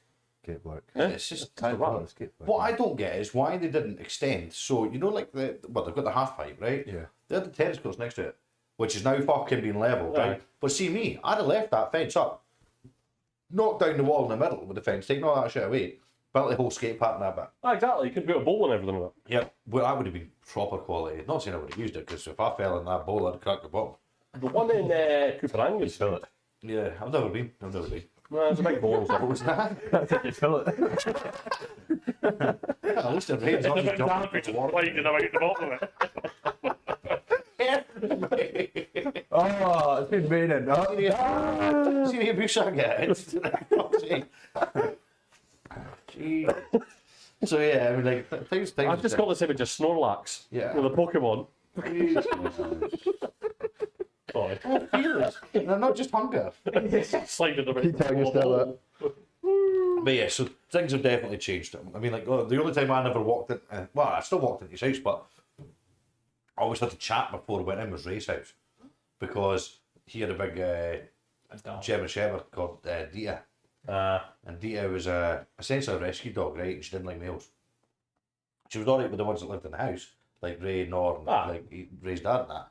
skate work. It's just Can't call it skate work. what I don't get is why they didn't extend. So you know, like they've got the half pipe, right? Yeah. They had the tennis courts next to it, which is now fucking being leveled, right? But see me, I'd have left that fence up, knocked down the wall in the middle with the fence, taken all that shit away, built the whole skate park in that bit. Exactly, you could put a bowl and everything in it. Yep. Well, that would have been proper quality. Not saying I would have used it, because if I fell in that bowl, I'd crack the bottom. The one in Cooperangus. Fill it. Yeah, I've never been. No, it's a big bowl. What was that? You fill it. At least it rains on the jump. Oh, it's been raining. Oh. See me a bush I get. Jeez. So yeah, I mean, like things. I've just got this image of Snorlax. Yeah. With a Pokemon. Sorry. Feelings. They're not just hunger. Sliding a bit. Keep telling yourself that. But yeah, so things have definitely changed. I mean, like, the only time I never walked in, well, I still walked into his house, but I always had to chat before I went in was Ray's house. Because he had a big German Shepherd called Dita. And Dita was essentially a rescue dog, right? And she didn't like males. She was alright with the ones that lived in the house, like Ray, Nor, and like Ray's dad and that.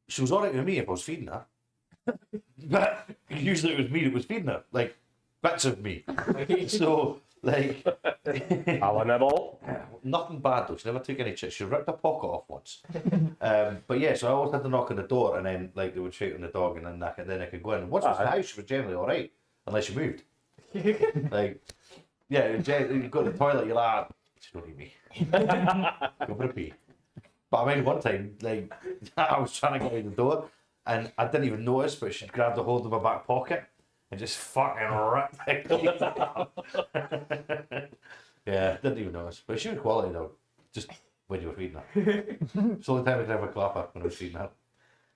She was alright with me if I was feeding her. But usually it was me that was feeding her, like bits of me. So, like, I'll nibble. nothing bad though. She never took any chips. She ripped a pocket off once. But yeah, so I always had to knock on the door, and then like they would shake on the dog, and then I could go in. And once it was in the house, she was generally all right, unless you moved. Like, yeah, you go to the toilet, you're like, she don't need me. Go for a pee. But I mean, one time, like, I was trying to get out the door, and I didn't even notice, but she grabbed a hold of my back pocket and just fucking ripped it. Yeah, didn't even notice. But she was quality though, just when you were feeding her. It's the only time I could ever clap her when I was feeding her.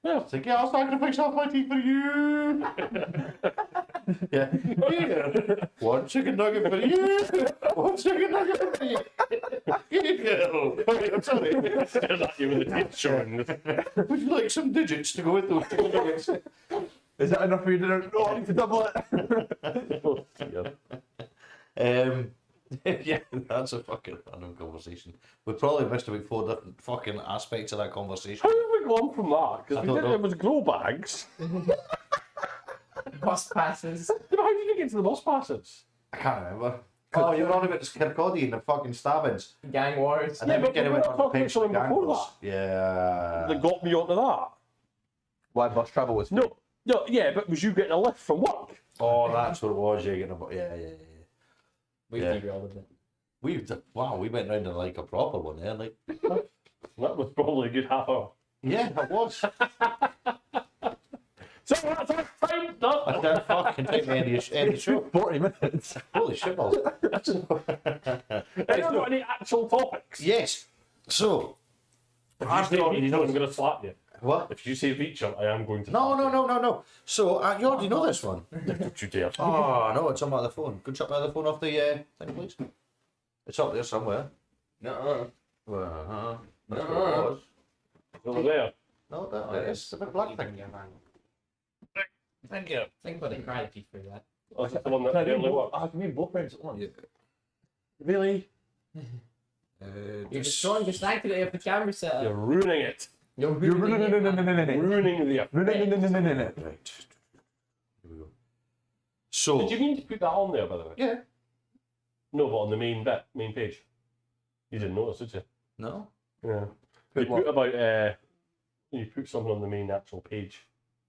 Yeah, it's like, yeah, I'll sacrifice half my teeth for you. Yeah. One chicken nugget for you. One chicken nugget for you. I'm sorry. You with the teeth showing. Would you like some digits to go with those chicken nuggets? Is that enough for you to no, I need to double it? Yeah, that's a fucking random conversation. We probably missed about 4 different fucking aspects of that conversation. How did we go on from that? I Because don't know. it was grow bags. Bus passes. Yeah, but how did you get to the bus passes? I can't remember. Oh, you're on about the Kirkcaldy and the fucking stabbings. Gang wars. And Yeah, then we but get we went were on the talking pension something before gangers. Yeah. That got me onto that. Why bus travel was free? No, yeah, but was you getting a lift from work? Oh, that's what it was. Yeah, getting about. Yeah. We Yeah. derailed it. We went round in like a proper one there. Like, That was probably a good half hour. yeah, it was. So that's our time I done. didn't fucking take me any show. 40 minutes. Holy shit balls. Anyone got any actual topics? Yes. So, If you say feature, I'm going to slap you. what? If you say feature, I am going to. No. So, you already know this one. Don't you dare. Oh, no, it's on my other phone. Go chuck my other phone off the thing, please. It's up there somewhere. No. That's what it was. Over there. No, that is a bit black thing. Thank you. Think about the gratitude for that. Oh, is that the one that barely works? I can be both friends at once. Really? You're destroying the sanctity of the camera setup. You're ruining it. You're You're ruining it. Ruining the effect. No. Right. Here we go. So, Did you mean to put that on there, by the way? yeah. No, but on the main page. You didn't notice, did you? No. Yeah. Put You what? put about you put something on the main actual page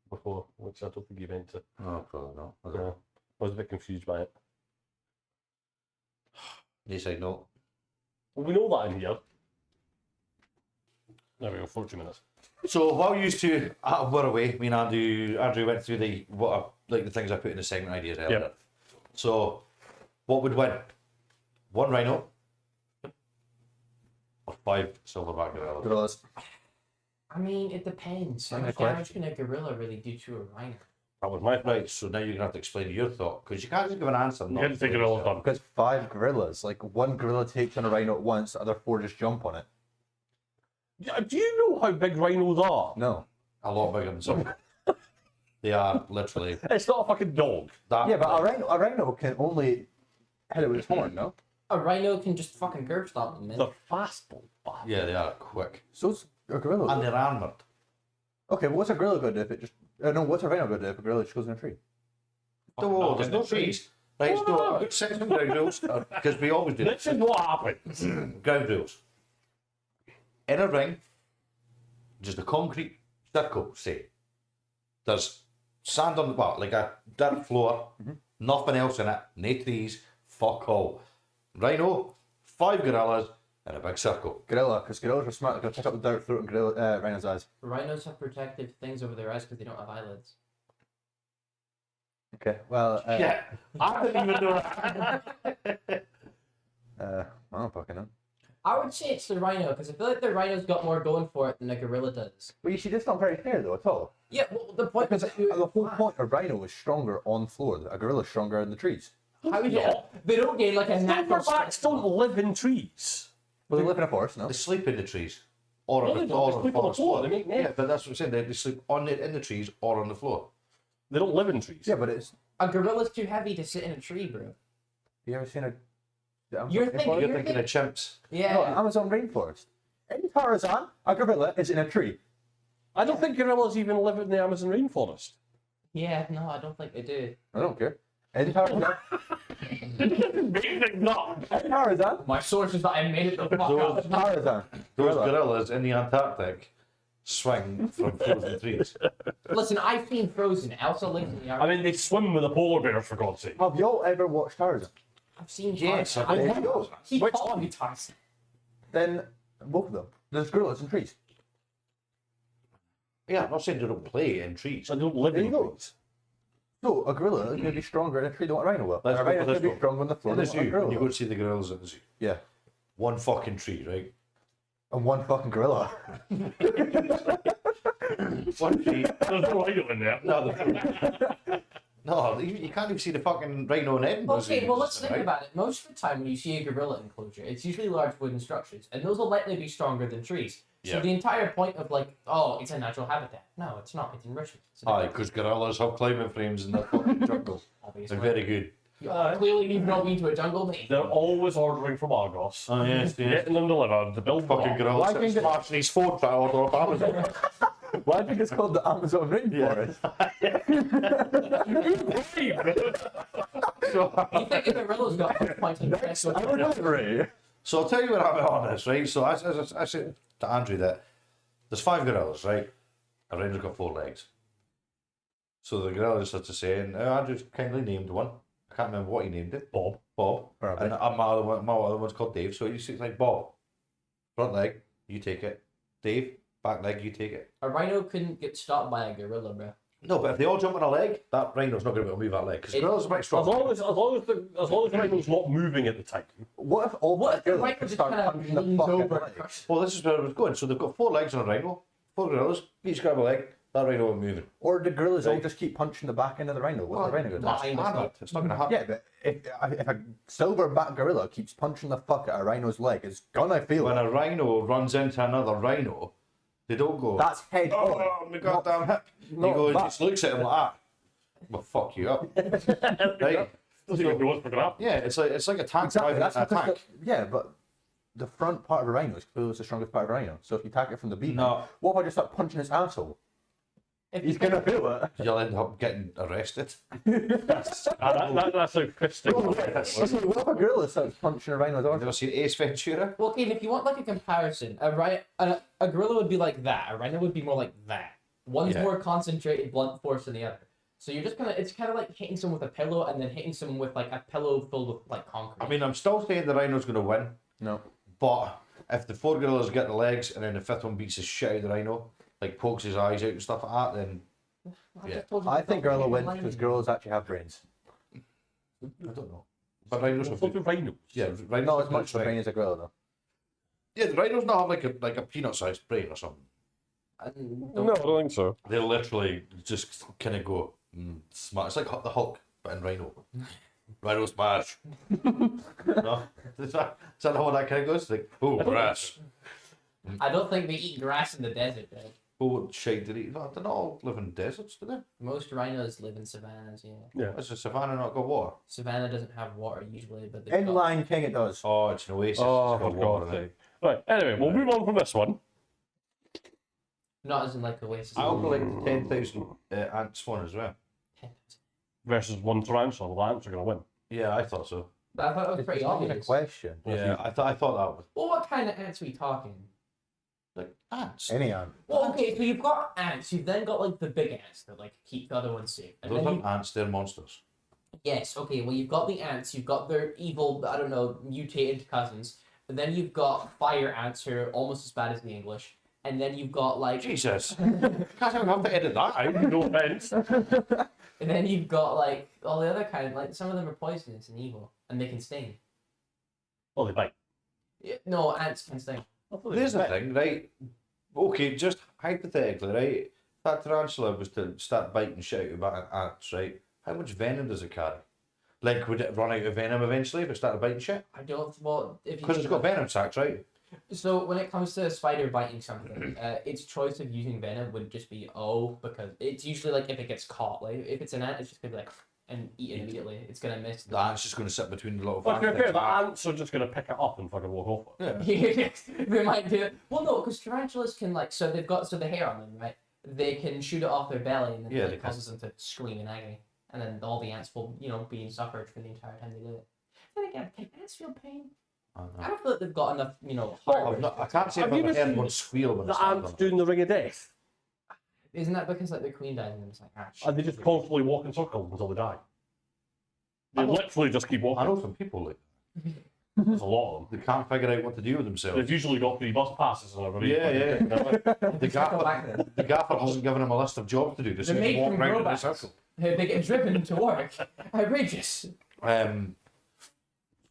before, which I don't think you meant to. Oh, probably not. I don't Yeah. know. I was a bit confused by it. They say no. Well, we know that in here. There we go, 40 minutes. So while you two were away, me and Andrew went through the things I put in the segment ideas earlier. Yep. So, what would win? 1 rhino or 5 silverback gorillas? Gorillas. I mean, it depends. How Yeah, much quite. damage can a gorilla really do to a rhino? That was my right. So now you're gonna have to explain your thought because you can't just give an answer. You had to think it all done. Because 5 gorillas, like one gorilla takes on a rhino at once, the other 4 just jump on it. Do you know how big rhinos are? No. A lot bigger than some. They are literally It's not a fucking dog. that. Yeah, but big. a rhino can only hit it with its horn, no? A rhino can just fucking curb stomp them, man. They're fast, though. Yeah, they are quick So's a gorilla. and they're armored. Okay, but what's a gorilla going to do if it just... no, what's a rhino going to do if a gorilla just goes in a tree? No, there's no trees. Right, Oh, so no. about 6 ground rules because we always do. This is what happens. Ground rules. In a ring, just a concrete circle, say. There's sand on the like a dirt floor, nothing else in it, no trees, fuck all. Rhino, 5 gorillas, in a big circle. Gorilla, because gorillas are smart. They're going to pick up the dirt, throw it in rhino's eyes. Rhinos have protective things over their eyes because they don't have eyelids. Okay, well... I didn't even know that. I don't fucking know. I would say it's the rhino because I feel like the rhino's got more going for it than the gorilla does. But you see, that's not very fair though at all. Yeah, well, the point Because is the whole point of rhino is stronger on floor. A gorilla's stronger in the trees. how is it? They don't gain like a natural. Silverbacks don't live in trees. Well, they live in a forest, no? They sleep in the trees. Or on No, the they don't. They sleep on the forest floor. They make Yeah, nests. but that's what I'm saying. They sleep in the trees or on the floor. They don't live in trees. Yeah, but it's. A gorilla's too heavy to sit in a tree, bro. You ever seen a? the Amazon You're thinking- rainforest? You're thinking of chimps. Yeah. No, Amazon rainforest. In Tarzan, a gorilla is in a tree. I don't think gorillas even live in the Amazon rainforest. Yeah, no, I don't think they do. I don't care. In Tarzan, Big thing, not. in Tarzan, My source is that I made it the fuck up. Tarzan. Those Gorilla. gorillas in the Antarctic swing from frozen trees. Listen, I've seen Frozen. Elsa lives in the I mean, they swim with a polar bear, for God's sake. Have y'all ever watched Tarzan? I've seen Yes, Tarzan. I There did. you go. He Which called me Tarzan. Then both of them. There's gorillas in trees. Yeah, I'm not saying they don't play in trees. They don't live There in you go. trees. So a gorilla is going to be stronger in a tree than what a rhino will. Let's A go rhino for is this going to be one. stronger on the floor In the than what a zoo, gorilla when you will. go to see the gorillas at the zoo. Yeah. One fucking tree, right? And one fucking gorilla. One tree. There's no rhino in there. No, you can't even see the fucking rhino in Edinburgh. Okay, Zoo, well, let's think right? about it. Most of the time, when you see a gorilla enclosure, it's usually large wooden structures, and those will likely be stronger than trees. So Yeah. the entire point of like, oh, it's a natural habitat. No, it's not. It's enrichment. So Aye, because gorillas have climbing frames in the fucking jungle. obviously, They're very good. clearly you've not been to a jungle, mate. They're always ordering from Argos. Oh, yes, Getting them delivered. The build Fucking gorilla Why sitting can't smashing his phone trying to order off Amazon. Why do you think it's called the Amazon rainforest? You think a gorilla's got a point in the I would not agree. So I'll tell you what happened on this, right? So I said to Andrew that there's 5 gorillas, right? A rhiно's got 4 legs. So the gorilla started to say, and Andrew kindly named one. I can't remember what he named it. Bob. Probably. And my other one's called Dave. So you see, it's like Bob. Front leg, you take it. Dave, back leg, you take it. A rhino couldn't get stopped by a gorilla, bro. No, but if they all jump on a leg, that rhino's not going to be able to move that leg because It- gorillas are quite As strong. long as the rhino's not moving at the time. What if all What if the gorillas rhino could just start kind of punching the leans fuck out over? of and crushes- Well, this is where I was going. So they've got 4 legs on a rhino, 4 gorillas, each grab a leg, that rhino will move. Or the gorillas all Right. just keep punching the back end of the rhino. What's the rhino going to That's do? fine. It's not going to happen. Yeah, but if a silverback gorilla keeps punching the fuck out of a rhino's leg, it's gonna feel When it. a rhino runs into another rhino, they don't go, That's head on. oh, my goddamn hip. You not go and back. just looks at him like that. Well, fuck you up. Right? Doesn't even know what's going to happen. Yeah, it's like a tank Exactly. driving That's an because attack. yeah, but the front part of a rhino is clearly the strongest part of a rhino. So if you attack it from the beak, No. what if I just start punching his asshole? If He's you gonna feel it. You'll end up getting arrested. That's a fisting. What if a gorilla starts punching a rhino's Have arse? you ever seen Ace Ventura? Well, okay, and if you want like a comparison, a gorilla would be like that. A rhino would be more like that. One's Yeah. more concentrated blunt force than the other. So you're just it's kind of like hitting someone with a pillow and then hitting someone with like a pillow filled with like concrete. I mean, I'm still saying the rhino's going to win, No. but if the 4 gorillas get the legs and then the 5th one beats the shit out of the rhino, like pokes his eyes out and stuff like that, then I yeah. just told you I to think don't gorilla hit wins the because line. gorillas actually have brains. I don't know. But rhinos have Something rhinos. yeah, rhinos Not have as much of a brain as a gorilla though. Yeah, the rhinos not have like a peanut-sized brain or something. And No, I don't think so. They literally just kind of go smart. It's like the Hulk, but in rhino. Rhino smash. No, is that how that kind of goes? Like, oh, grass. I don't think they eat grass in the desert, though. Oh, shade did he? No, they not all live in deserts, do they? Most rhinos live in savannas, yeah. Yeah. Is the savannah not got water? Savannah doesn't have water usually, but they've In got... Lion King it does. Oh, it's an oasis. Oh, It's for got water God's in it. sake. Right, anyway, we'll move on from this one. Not as in like Oasis. I also like 10,000 ants one as well. Versus one tarantula. The ants are going to win. Yeah, I thought so. But I thought it was It's pretty not even a obvious. question. Yeah, I thought that was Well, what kind of ants are we talking? like ants. Any ant. Well, okay, so you've got ants. You've then got like the big ants that like keep the other ones safe. And Those then aren't you... ants, they're monsters. Yes, okay. Well, you've got the ants. You've got their evil, I don't know, mutated cousins. And then you've got fire ants who are almost as bad as the English. And then you've got like, Jesus. Can't have to edit that out. No offense. and then you've got like all the other kind. Like some of them are poisonous and evil, and they can sting. Well, they bite. Yeah, no, ants can sting. There's the thing, right? Okay, just hypothetically, right? That tarantula was to start biting shit out of ants, right? How much venom does it carry? Like, would it run out of venom eventually if it started biting shit? I don't. Well, if you Because it's got venom sacs, right? So when it comes to a spider biting something, its choice of using venom would just be because it's usually like if it gets caught. Like if it's an ant, it's just gonna be like and eat it immediately. It's gonna miss. The ant's just going to sit between the little But to be fangs. fair, the ants are just going to pick it up and fucking walk off it. Yeah. They might do it. Well, no, because tarantulas can they've got the hair on them, right? They can shoot it off their belly and then it causes them to scream in agony, and then all the ants will be in suffrage for the entire time they do it. Then again, can ants feel pain? I don't feel like they've got enough, I can't say if I've ever heard one squeal when The it's ants doing the ring of death. Isn't that because like the queen dies and it's like And they just constantly walk in circles until they die. They literally just keep I walking. know some people like There's a lot of them. they can't figure out what to do with themselves. They've usually got 3 bus passes and everything. Yeah. The Go back gaffer, then. the gaffer hasn't given him a list of jobs to do. Just They're made walk from round in a robots. circle. They get driven to work. Outrageous.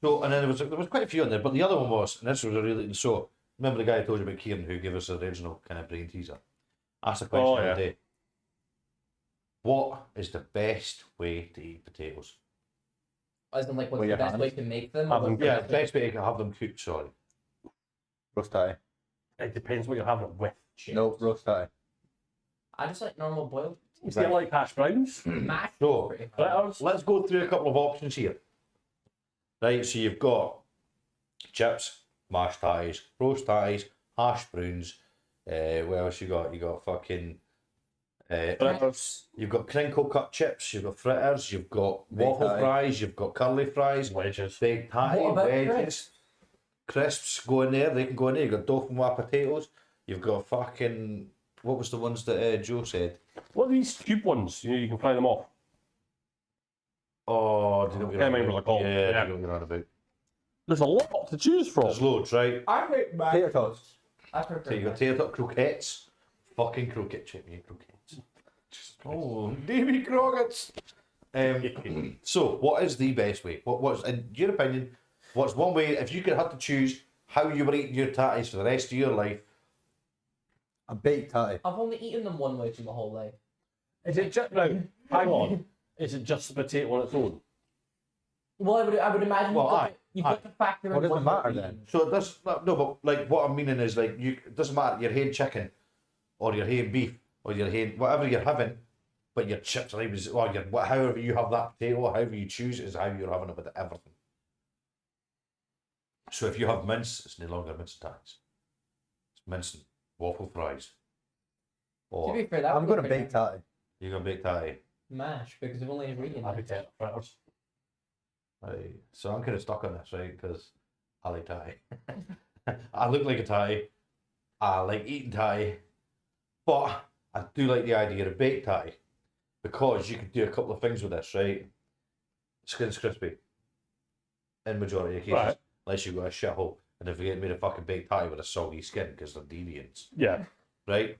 So and then there was quite a few on there, but the other one was, and this was a really so. Remember the guy I told you about, Kieran, who gave us the original kind of brain teaser? Asked a question Oh, the yeah. other day. What is the best way to eat potatoes? As in, like, what's With the your best hands? way to make them? Have or them what's the Yeah, best the best way to have them cooked. Sorry. Roast tatty. It depends what you're having it with. No, roast tatty. I just like normal boiled You still like hash browns? mash. So, Pretty hard. Fritters? let's go through a couple of options here. Right, so you've got chips, mashed tatties, roast tatties, hash browns. What else you got? You got fucking. Fritters. You've got crinkle cut chips. You've got fritters. You've got Baked waffle tatty. fries. You've got curly fries. Wedges. Baked tatty, What about wedges, crisps go in there. They can go in there. You've got dauphinoise potatoes. You've got fucking. What was the ones that Joe said? What are these cube ones? You can fry them off. Oh, do you know what you're Can't on remember about? what they're called. Yeah, Yeah. I know what you're on about. There's a lot to choose from. There's loads, right? I hate mash. Tater tots. I prefer So you've got mash. tater tot croquettes. Fucking croquette chip, me croquettes. Oh, Davy Crockets. So, what is the best way? What's, in your opinion, what's one way, if you could have to choose how you were eating your tatties for the rest of your life? A baked tatty. I've only eaten them one way for my whole life. Is it just now? Hang on. Is it just the potato on its own? Well, I would imagine Well, you've got to factor in What does what it you're matter eating. then? So, this, no, but like what I'm meaning is like, it doesn't matter, you're haying chicken, or you're haying beef, or you're haying whatever you're having, but your chips are even, or your, however you have that potato, however you choose it is how you're having it with everything. So, if you have mince, it's no longer mince tatties. It's mince and waffle fries. To Or be fair, that I'm would going be to pretty bake tatty. you're going to bake tatty. mash because I've only ever eaten Happy it. potato fritters. Right. So I'm kind of stuck on this, right? Because I like tatty. I look like a tatty. I like eating tatty. But I do like the idea of baked tatty. Because you could do a couple of things with this, right? Skin's crispy. In majority of cases. Right. Unless you've got a shithole. And if you get made a fucking baked tatty with a soggy skin because they're deviants. Yeah. Right?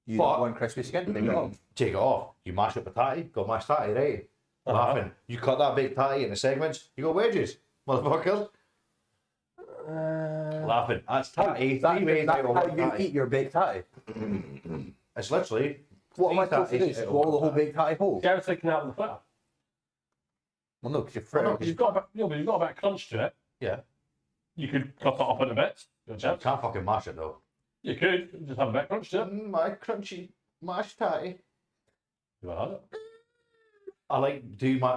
You But- want crispy skin? Take it off. Take it off. You mash up a tatty. Got mashed tatty, right? Laughing. You cut that baked tatty into segments. You got wedges. Motherfuckers. Laughing. That's tatty. That's Three ways that's out of how one you tatty. eat your baked tatty. It's literally. What am I three supposed to do? tatties out of Swallow the one whole tatty. baked tatty whole? See, I was thinking that with the fritter. Well, no, because you're Well, no, fritter. you've got a bit, but you've got a bit of crunch to it. Yeah. You could cut it up into bits. Your You chips. can't fucking mash it though. You could just have a bit of crunch to it. My crunchy mashed tatty. You had it. I like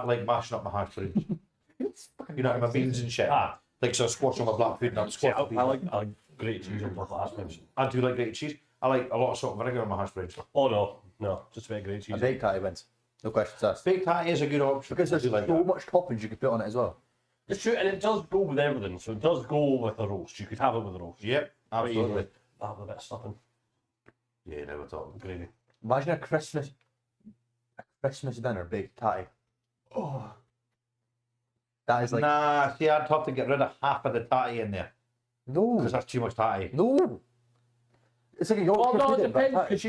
like mashing up my hash browns. You know, my beans and shit. Ah. Like so, I squash on my black food and I'm Yeah, squashing. I like grated cheese on top of that. I do like grated cheese. I like a lot of salt and vinegar on my hash browns. Oh no, just a bit of grated A cheese. baked tatty wins. No questions asked. Baked tatty is a good option. Because there's I do like so that. much toppings you could put on it as well. It's true, and it does go with everything. So it does go with a roast. You could have it with a roast. Yep, absolutely. Have a bit of stuffing. Yeah, now we're talking. Gravy. Imagine a Christmas dinner baked tatty. Oh, that is like Nah, see, I'd have to get rid of half of the tatty in there no, because that's too much tatty. no. It's like a Well, Yorkshire no, it pudding, but depends tatty. because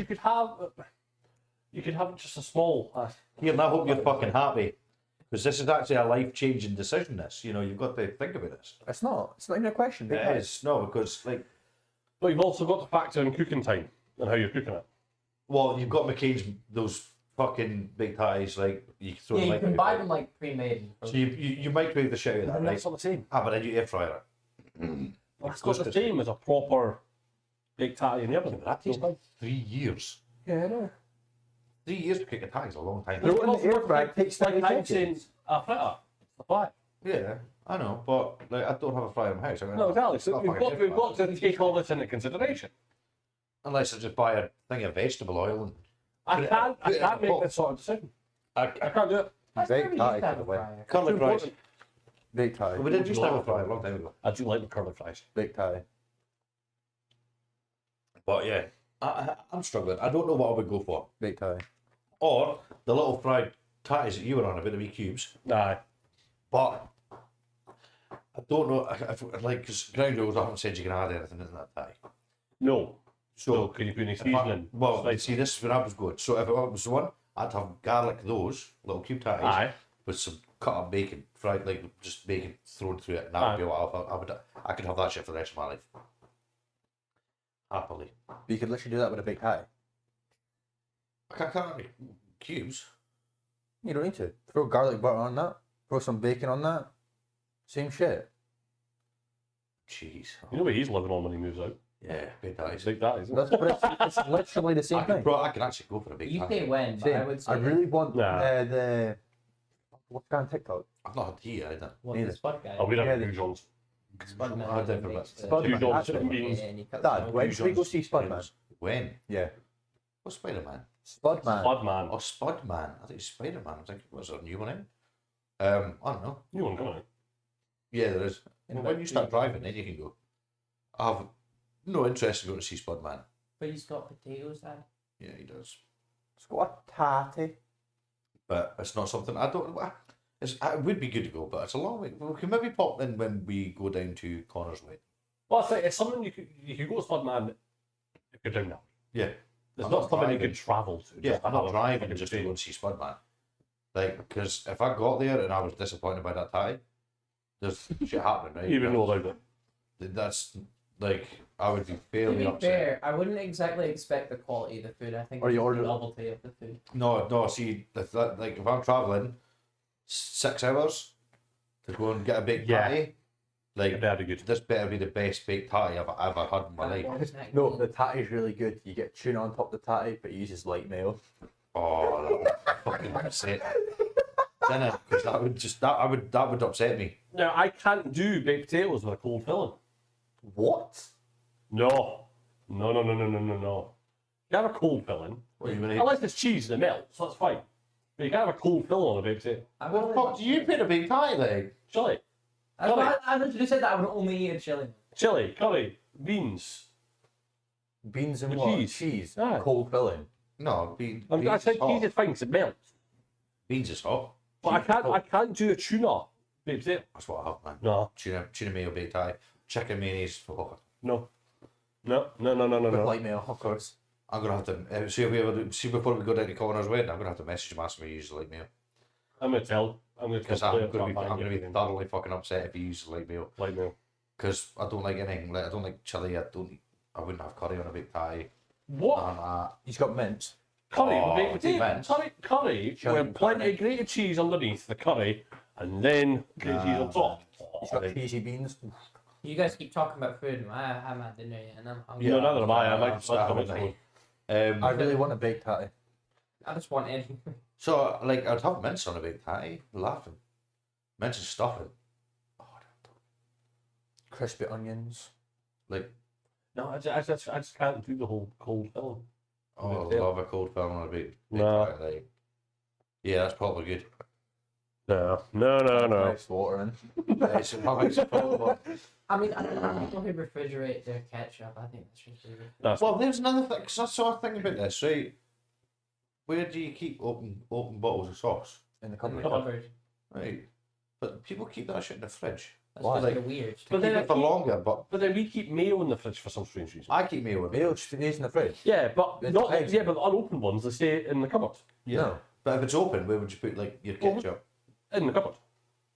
you could have just a small. Here, and I hope you're fucking happy Because this is actually a life-changing decision, this. You know, you've got to think about this. It's not even a question. Big It Ty. is. No, because, like, But you've also got to factor in cooking time and how you're cooking it. well, you've got McCain's, those fucking big tatties, like, you throw Yeah, the you can microwave buy in. them like pre-made. So you microwave the shit out of that, And right? that's not the same. Ah, but then you air fryer it. That's not the same as a proper baked tatty in the oven. That takes like 3 years. Yeah, I know. 3 years to cook a tatty is a long time. No, in the air fryer takes 30 like I'm saying seconds. a fritter. A fry. Yeah, I know, but like I don't have a fryer in my house. No, exactly. So we've got to take all this into consideration. Unless I just buy a thing of vegetable oil and I can't put it in a make pot. this sort of decision. I I can't do it. Big Ty for the win. curly fries. Big Ty. We did just have a fryer a long time ago. I do like the curly fries. Big Ty. But yeah, I'm struggling. I don't know what I would go for. Big Ty. Or the little fried tatties that you were on about, the wee cubes. Nah. But I don't know if like, because ground rules, I haven't said you can add anything into that tatty. No. So So can you put any if I- seasoning? well, Like- see, this is where I was going. So if it was the one, I'd have garlic those little cube tatties Aye. with some cut up bacon, fried like just bacon thrown through it. And that would be what I could have that shit for the rest of my life. Happily. But you could literally do that with a Big Ty. I can't have any cubes. You don't need to. Throw garlic butter on that. Throw some bacon on that. Same shit. Jeez. You know what he's living on when he moves out? Yeah, big tatties. Big that, isn't That's, it? but it's literally the same thing. I could actually go for a big You tatty. say when, but I Same. would say I really want Nah. the what's that on TikTok? I've not had tea either. what neither. the spud guy. Oh, we don't Yeah, have the- huge ones. Spud man I makes don't know. the- Spud Huge man, ones, actually. beans. and he cuts Dad, them when out. should we go see Spudman? When? Yeah. What's Spider-Man? Spudman. Spud man. Oh, Spudman. I think it's Spider-Man. I think was there a new one in? I don't know. New one coming out. Yeah, there is. In Well, about when you start 3 driving, then you can go. I have no interest in going to see Spudman. But he's got potatoes, Dad. Yeah, he does. It's got a tatty. But it's not something I don't. It would be good to go, but it's a long way. We can maybe pop in when we go down to Connor's Way. Well, I think it's something you could go to Spud man if you're down now. Yeah. It's I'm not not something you driving. could travel to. Yeah, just I'm to not have a driving fucking just to day. go and see Spudman. Like, because if I got there and I was disappointed by that tie, there's shit happening, right? You even know about it. That's like, I would be To fairly be upset. fair, I wouldn't exactly expect the quality of the food. I think Or you it's order the it. novelty of the food. No, see, if I'm travelling 6 hours to go and get a baked Yeah. patty, like, Very good. this better be the best baked patty I've ever had in my life. No, the tatty's really good. You get tuna on top of the tatty, but it uses light mayo. Oh, that would fucking upset. Then because that would upset me. Now, I can't do baked potatoes with a cold filling. What? No. No. You have a cold filling. What are you gonna eat? Unless it's cheese and it melts, that's fine. But you can't have a cold filling on a baked potato. What the fuck do you put a baked patty then? Chili. I literally said that I would only eat a chili. Chili, curry, beans. Beans and With what? cheese. Cheese. Aye. Cold filling. No, beans I said is hot. cheese is fine 'cause it melts. Beans is hot. But I can't do a tuna baked potato. That's what I have, man. No. Tuna mayo baked patty. Chicken mayonnaise. Oh, No. With light mayo, of course. I'm gonna have to see if we ever see before we go down to Connor's wedding. I'm gonna have to message him asking me to use the light mail I'm going to tell. because I'm gonna be thoroughly fucking upset if he uses light mail Light mail. because I don't like anything. Like I don't like chili. I wouldn't have curry on a baked patty. What? He's got mint. Curry Oh, with baked potato. depends. Curry Chili with plenty of grated cheese underneath the curry and then grated cheese on top. He's got cheesy beans. You guys keep talking about food, and I haven't had dinner yet, and I'm hungry. No, neither have I. I like I'm the blood coming starving. through. I really want a baked tatty. I just want anything. So like I'd have mince on a baked patty. Laughing. Mince and stuffing. Crispy onions. Like No, I just can't do the whole cold filling. oh, I Yeah. love a cold film on a baked No. patty. Like, yeah, that's probably good. No. Nice water in. It's probably possible. I mean, I don't know people who refrigerate their ketchup. I think that's just weird. That's Well, there's another thing, because I saw a thing about this, right? Where do you keep open bottles of sauce? In the In cupboard. the cupboard. Right. But people keep that shit in the fridge. That's Why? just like weird. To But keep then it for I keep- longer, but But then we keep mayo in the fridge for some strange reason. I keep mayo in Mayo it. stays in the fridge. Yeah, but It not depends. but the unopened ones they stay in the cupboard. Yeah. No. But if it's open, where would you put like your Well, ketchup? In the cupboard.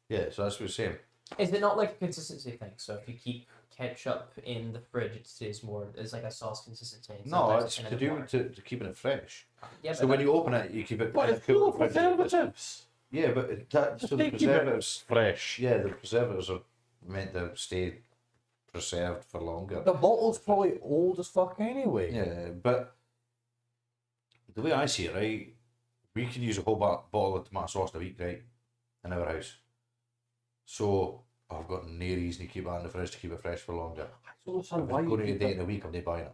Yeah, so that's what we're saying. Is it not like a consistency thing? So if you keep ketchup in the fridge, it stays more. It's like a sauce consistency. And No, sometimes it's kind to of do more. with keeping it fresh. Yeah, So when you open it, you keep it But in it's a cool full of fridge. preservatives. Yeah, but so the They keep it preservatives. fresh. Yeah, the preservatives are meant to stay preserved for longer. The bottle's probably old as fuck anyway. Yeah, but the way I see it, right, we can use a whole bottle of tomato sauce a week, right, in our house. So I've got no reason to keep that in the fridge to keep it fresh for longer. I don't understand If why I'm you going to a keep day it. in a week, I'm not buying it.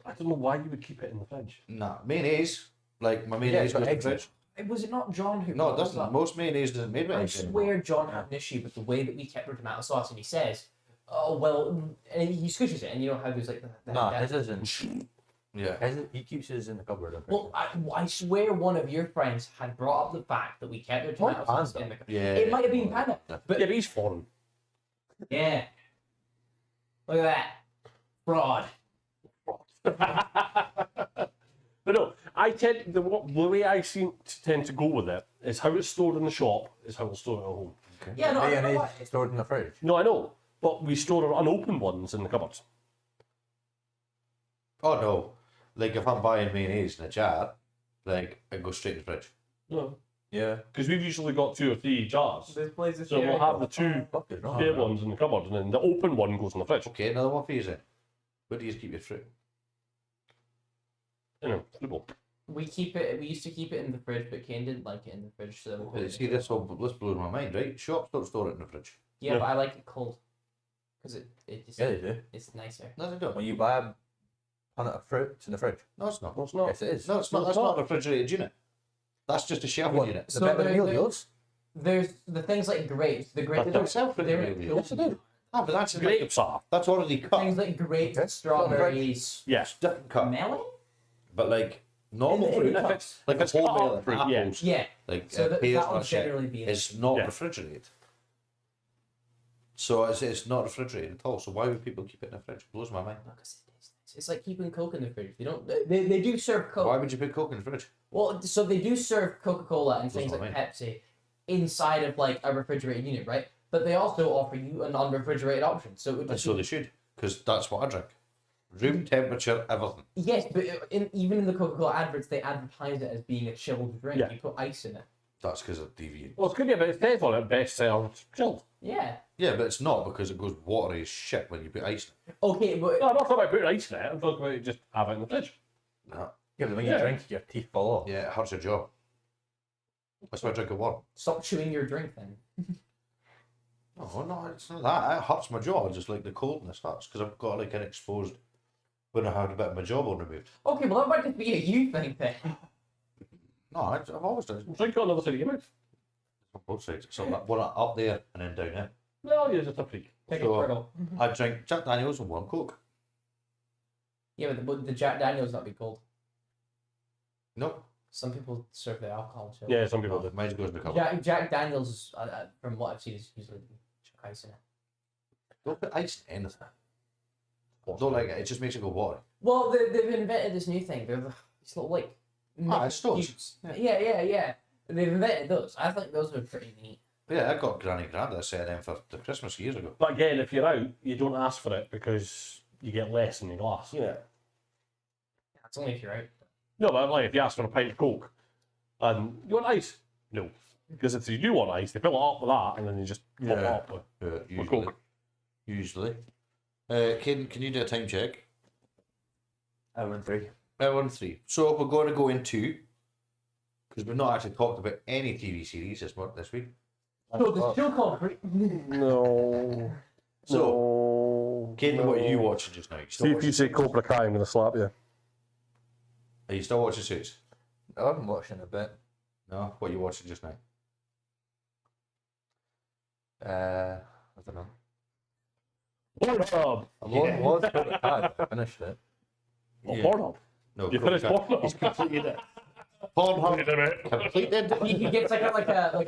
I don't know why you would keep it in the fridge. Nah, mayonnaise, like my mayonnaise got goes in the eggs in fridge. Was it not John who? No, it brought this doesn't. up? Most mayonnaise doesn't made with I eggs anymore. swear John had an issue with the way that we kept our tomato sauce, and he says, "Oh well," and he squishes it, and you know how there's like the Nah, that- his isn't. Yeah. He keeps his in the cupboard. I'm pretty Well, I swear one of your friends had brought up the fact that we kept our tomato sauce Panda. in the. Yeah. It might have been Panda, but Yeah, but he's foreign. yeah. Look at that fraud. But no, I tend the way I tend to go with it is how it's stored in the shop is how it's stored at home. Yeah, no, I don't know why. Mayonnaise stored in the fridge. No, I know, but we store our unopened ones in the cupboard. Oh no. Like if I'm buying mayonnaise in a jar, like it goes straight in the fridge. No, Yeah. because we've usually got 2 or 3 jars, This place is so we'll have the 2 Fuck it, no. spare ones in the cupboard, and then the open one goes in the fridge. Okay, another one for you then. Where do you keep your fruit? You know, simple. We keep it. We used to keep it in the fridge, but Kane didn't like it in the fridge, so. we put it See, in- this blows my mind, right? Shops don't store it in the fridge. Yeah, Yeah. but I like it cold, because it just Yeah, they do. it's nicer. No, they don't. When you buy a punnet of fruit, it's in the fridge. No, it's not. No, it's not. Yes, it is. No, it's not. No, That's it's not a refrigerated unit. That's just a shelving What? unit. The So bit with the there- meal there- deals? There's the things like grapes. The grapes They don't sell fruit they're in the Yes, they do. Ah, but that's Grapes are. that's already cut. things like grapes, Okay. strawberries, Yes. Different cut. melon. But like normal In- in fruit, the If cup. it's, like if it's a whole cut melon, up fruit, yeah. apples, Yeah, like so pears, that'll that shit, generally be. is not Yeah. refrigerated. So it's not refrigerated at all. So why would people keep it in the fridge? It blows my mind. Because it's like keeping Coke in the fridge. They don't. They do serve Coke. Why would you put Coke in the fridge? Well, so they do serve Coca-Cola and That's things what like I mean. Pepsi inside of like a refrigerated unit, right? But they also offer you an unrefrigerated option. So it would And just so be- they should, because that's what I drink. Room temperature, everything. yes, but even in the Coca-Cola adverts, they advertise it as being a chilled drink. Yeah. You put ice in it. That's because of deviant. Well, it's good, yeah, but it says on it best seller chilled. Yeah. Yeah, but it's not because it goes watery as shit when you put ice in Okay, but No, I'm not talking about putting ice in it. I'm talking about just have it in the fridge. it. No. Yeah, but when Yeah. you drink, your teeth fall off. Yeah, it hurts your jaw. That's why I drink a warm. stop chewing your drink then. Oh, no, it's not that. It hurts my jaw, just like the coldness hurts, because I've got like an exposed when I had a bit of my jawbone removed. Okay, well that might just be a you thing then. No, I've always done it Drink it on the other side of your mouth. on both sides. So like, one up there and then down there. No, you're just a freak. Take So- a turtle. I drink Jack Daniels and warm Coke. Yeah, but the Jack Daniels not be cold. No, Some people serve their alcohol too. Yeah, some people do. mine goes in the cupboard. Jack Daniels, from what I've seen, is usually chuck ice in it. Don't put ice in anything. Don't like it. It just makes it go watery. Well, they've invented this new thing. They're these little like. It's stones. cubes. Yeah. They've invented those. I think those are pretty neat. But yeah, I got Granny Granda a set of them for the Christmas years ago. But again, if you're out, you don't ask for it because you get less in your glass. Yeah. That's only if you're out. No, but like if you ask for a pint of Coke and you want ice, no. Because if you do want ice, they fill it up with that and then you just top it Yeah. up with Usually. Coke. Usually. Can you do a time check? I went 3. 1-3. So we're going to go into, because we've not actually talked about any TV series this week. So the show called. No. So, Kaden, what are you watching just now? You still See if you watching say Suits? Cobra Kai, I'm going to slap you. Are you still watching Suits? I haven't watched in a bit. No? What are you watching just now? I don't know. Pornhub. I was I finished it. Oh, Yeah. Pornhub. No. You finished Pornhub. He's completed it. Pornhub completed. He gets like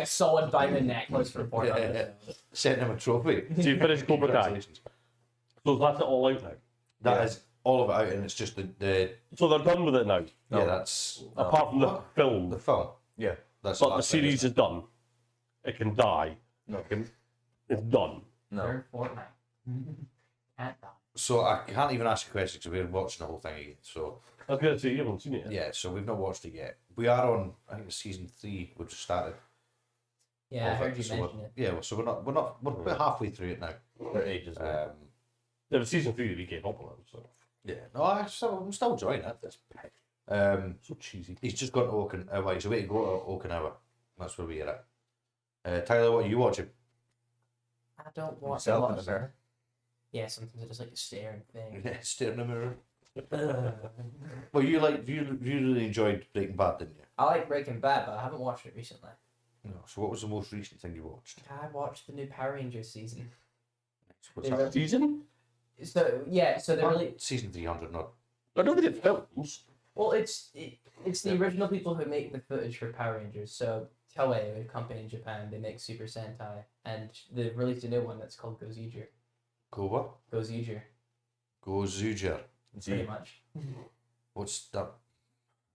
a solid diamond necklace for Pornhub. Yeah. Sent him a trophy. So you finished Cobra Kai. Congratulations. So that's it all out now. That is all of it out, and it's just the So they're done with it now. yeah, that's Apart from the What? film. the film. Yeah. That's But the last thing, series isn't is done. It can die. It's done. No. Third fortnight. Can't die. it? So I can't even ask a question because we're watching the whole thing again. So I was going to say, you haven't seen it yet. yeah, so we've not watched it yet. We are on, I think it's season 3, which just started. Yeah, I of heard it. you So mention we're- it. Yeah, so we're about halfway through it now. For ages. Um, There was season 3 that we gave up on. So yeah, no, I'm still enjoying it. so cheesy. He's just gone to Okinawa. He's away to go to Okinawa. That's where we are at. Tyler, what are you watching? I don't watch a Myself lot in the of mirror. Yeah, sometimes I just like to stare and think. Yeah, stare in the mirror. Well, you really enjoyed Breaking Bad, didn't you? I like Breaking Bad, but I haven't watched it recently. No. So what was the most recent thing you watched? I watched the new Power Rangers season. What's They that? Season? So yeah, so they're really Season 300, not. I know they did films. well. It's the original people who make the footage for Power Rangers. So Toei, a company in Japan, they make Super Sentai, and they've released a new one that's called Gozuger. Go what? Gozuger, Go Zuger. pretty much. What's that?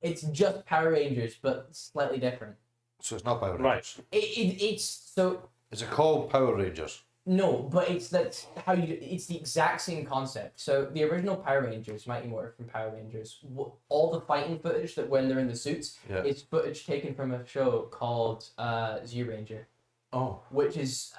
It's just Power Rangers, but slightly different. So it's not Power Rangers. Right. It's so. Is it called Power Rangers? No, but that's how you. It's the exact same concept. So the original Power Rangers, Mighty Morphin Power Rangers, all the fighting footage that when they're in the suits Yeah. is footage taken from a show called Z-Ranger, Oh. which is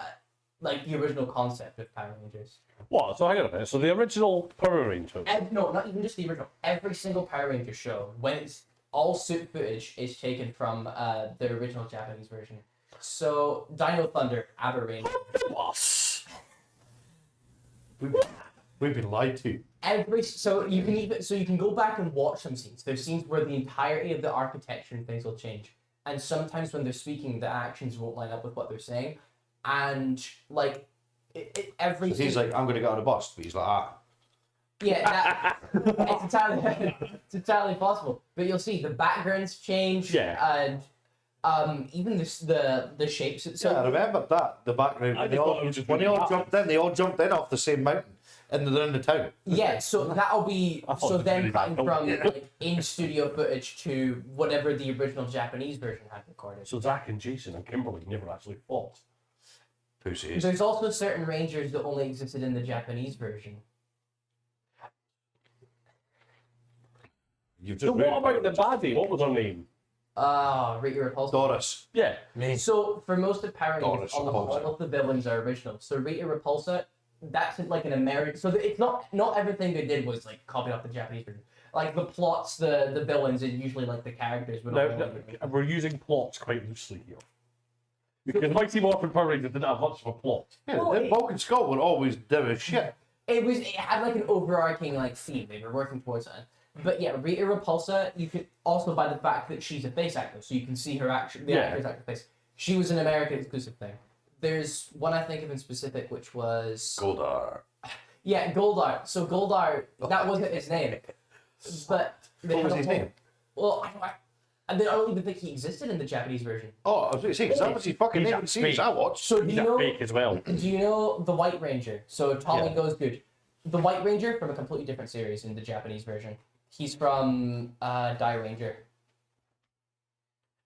like the original concept of Power Rangers. What? So hang on a minute. So the original Power Rangers. No, not even just the original. Every single Power Ranger show, when it's all suit footage, is taken from the original Japanese version. So Dino Thunder, Aber Ranger. We've been lied to. You can go back and watch some scenes. There's scenes where the entirety of the architecture and things will change, and sometimes when they're speaking, the actions won't line up with what they're saying, and like every. So he's like, I'm going to get on a bus, but he's like, yeah, it's entirely possible. But you'll see the backgrounds change, Yeah. and even the shapes. So yeah, I remember that. The background. I When they just all, thought it was just when they all really jumped in, they all jumped in off the same mountain, and they're in the town. yeah, so that'll be I thought so it was then really cutting bad from film. like in studio footage to whatever the original Japanese version had recorded. So Zach and Jason and Kimberly never actually fought. Pussies. There's also certain Rangers that only existed in the Japanese version. You've So just what about the baddie? What was her name? Rita Repulsa. Doris? Yeah. So for most of Power Rangers, Doris all Repulsa. of the villains are original. So Rita Repulsa, that's like an American. So it's not everything they did was like copied off the Japanese version. Like the plots, the villains, and usually like the characters. But Now, we're using plots quite loosely here. Because Mighty Morphin Power Rangers didn't have much of a plot. Yeah, Well, the Vulcan Scott were always doing shit. it had like an overarching like theme. They were working towards it. But yeah, Rita Repulsa, you could also by the fact that she's a face actor, so you can see her actor's actor face. She was an American exclusive thing. There's one I think of in specific, which was Goldar. yeah, Goldar. So Goldar, that wasn't his name, but they What had was a his whole- name? Well, I don't even think he existed in the Japanese version. Oh, I was going to say, because that was his fucking He's name a in the series fake. I watched. So do He's you a know? fake as well. Do you know the White Ranger? So Tommy Yeah. Goes Good. The White Ranger from a completely different series in the Japanese version. He's from Die Ranger.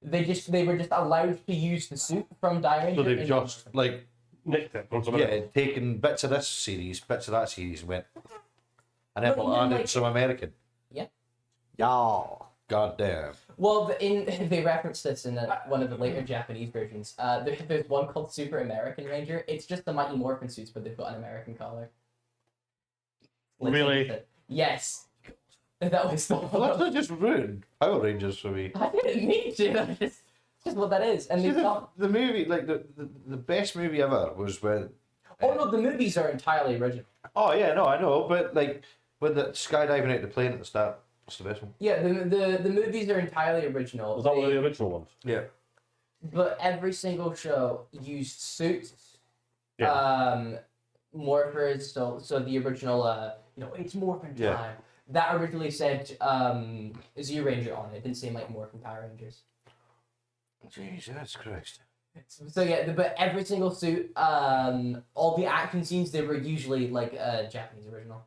They were just allowed to use the suit from Die Ranger. So they've in- just, like, Nicked it from somebody yeah, else. taken bits of this series, bits of that series, and went, and then But we'll even, add in like- some American. Y'all. God damn. Well, they referenced this in one of the later Japanese versions. There's one called Super American Ranger. It's just the Mighty Morphin suits, but they've got an American collar. Really? Yes. That was the Well, that's just ruined Power Rangers for me. I didn't mean to. It's just what that is. And See, they've got... the movie, like, the best movie ever was when... Oh, no, the movies are entirely original. Oh, yeah, no, I know, but, like, when the skydiving out the plane at the start, that's the best one. Yeah, the movies are entirely original. Was that one of the original ones? Yeah. But every single show used suits. Yeah. Morphers, so the original, it's Morphin Yeah. time. That originally said Z-Ranger on it. It didn't say like Morphin Power Rangers. Jesus Christ. So yeah, but every single suit, all the action scenes, they were usually like Japanese original.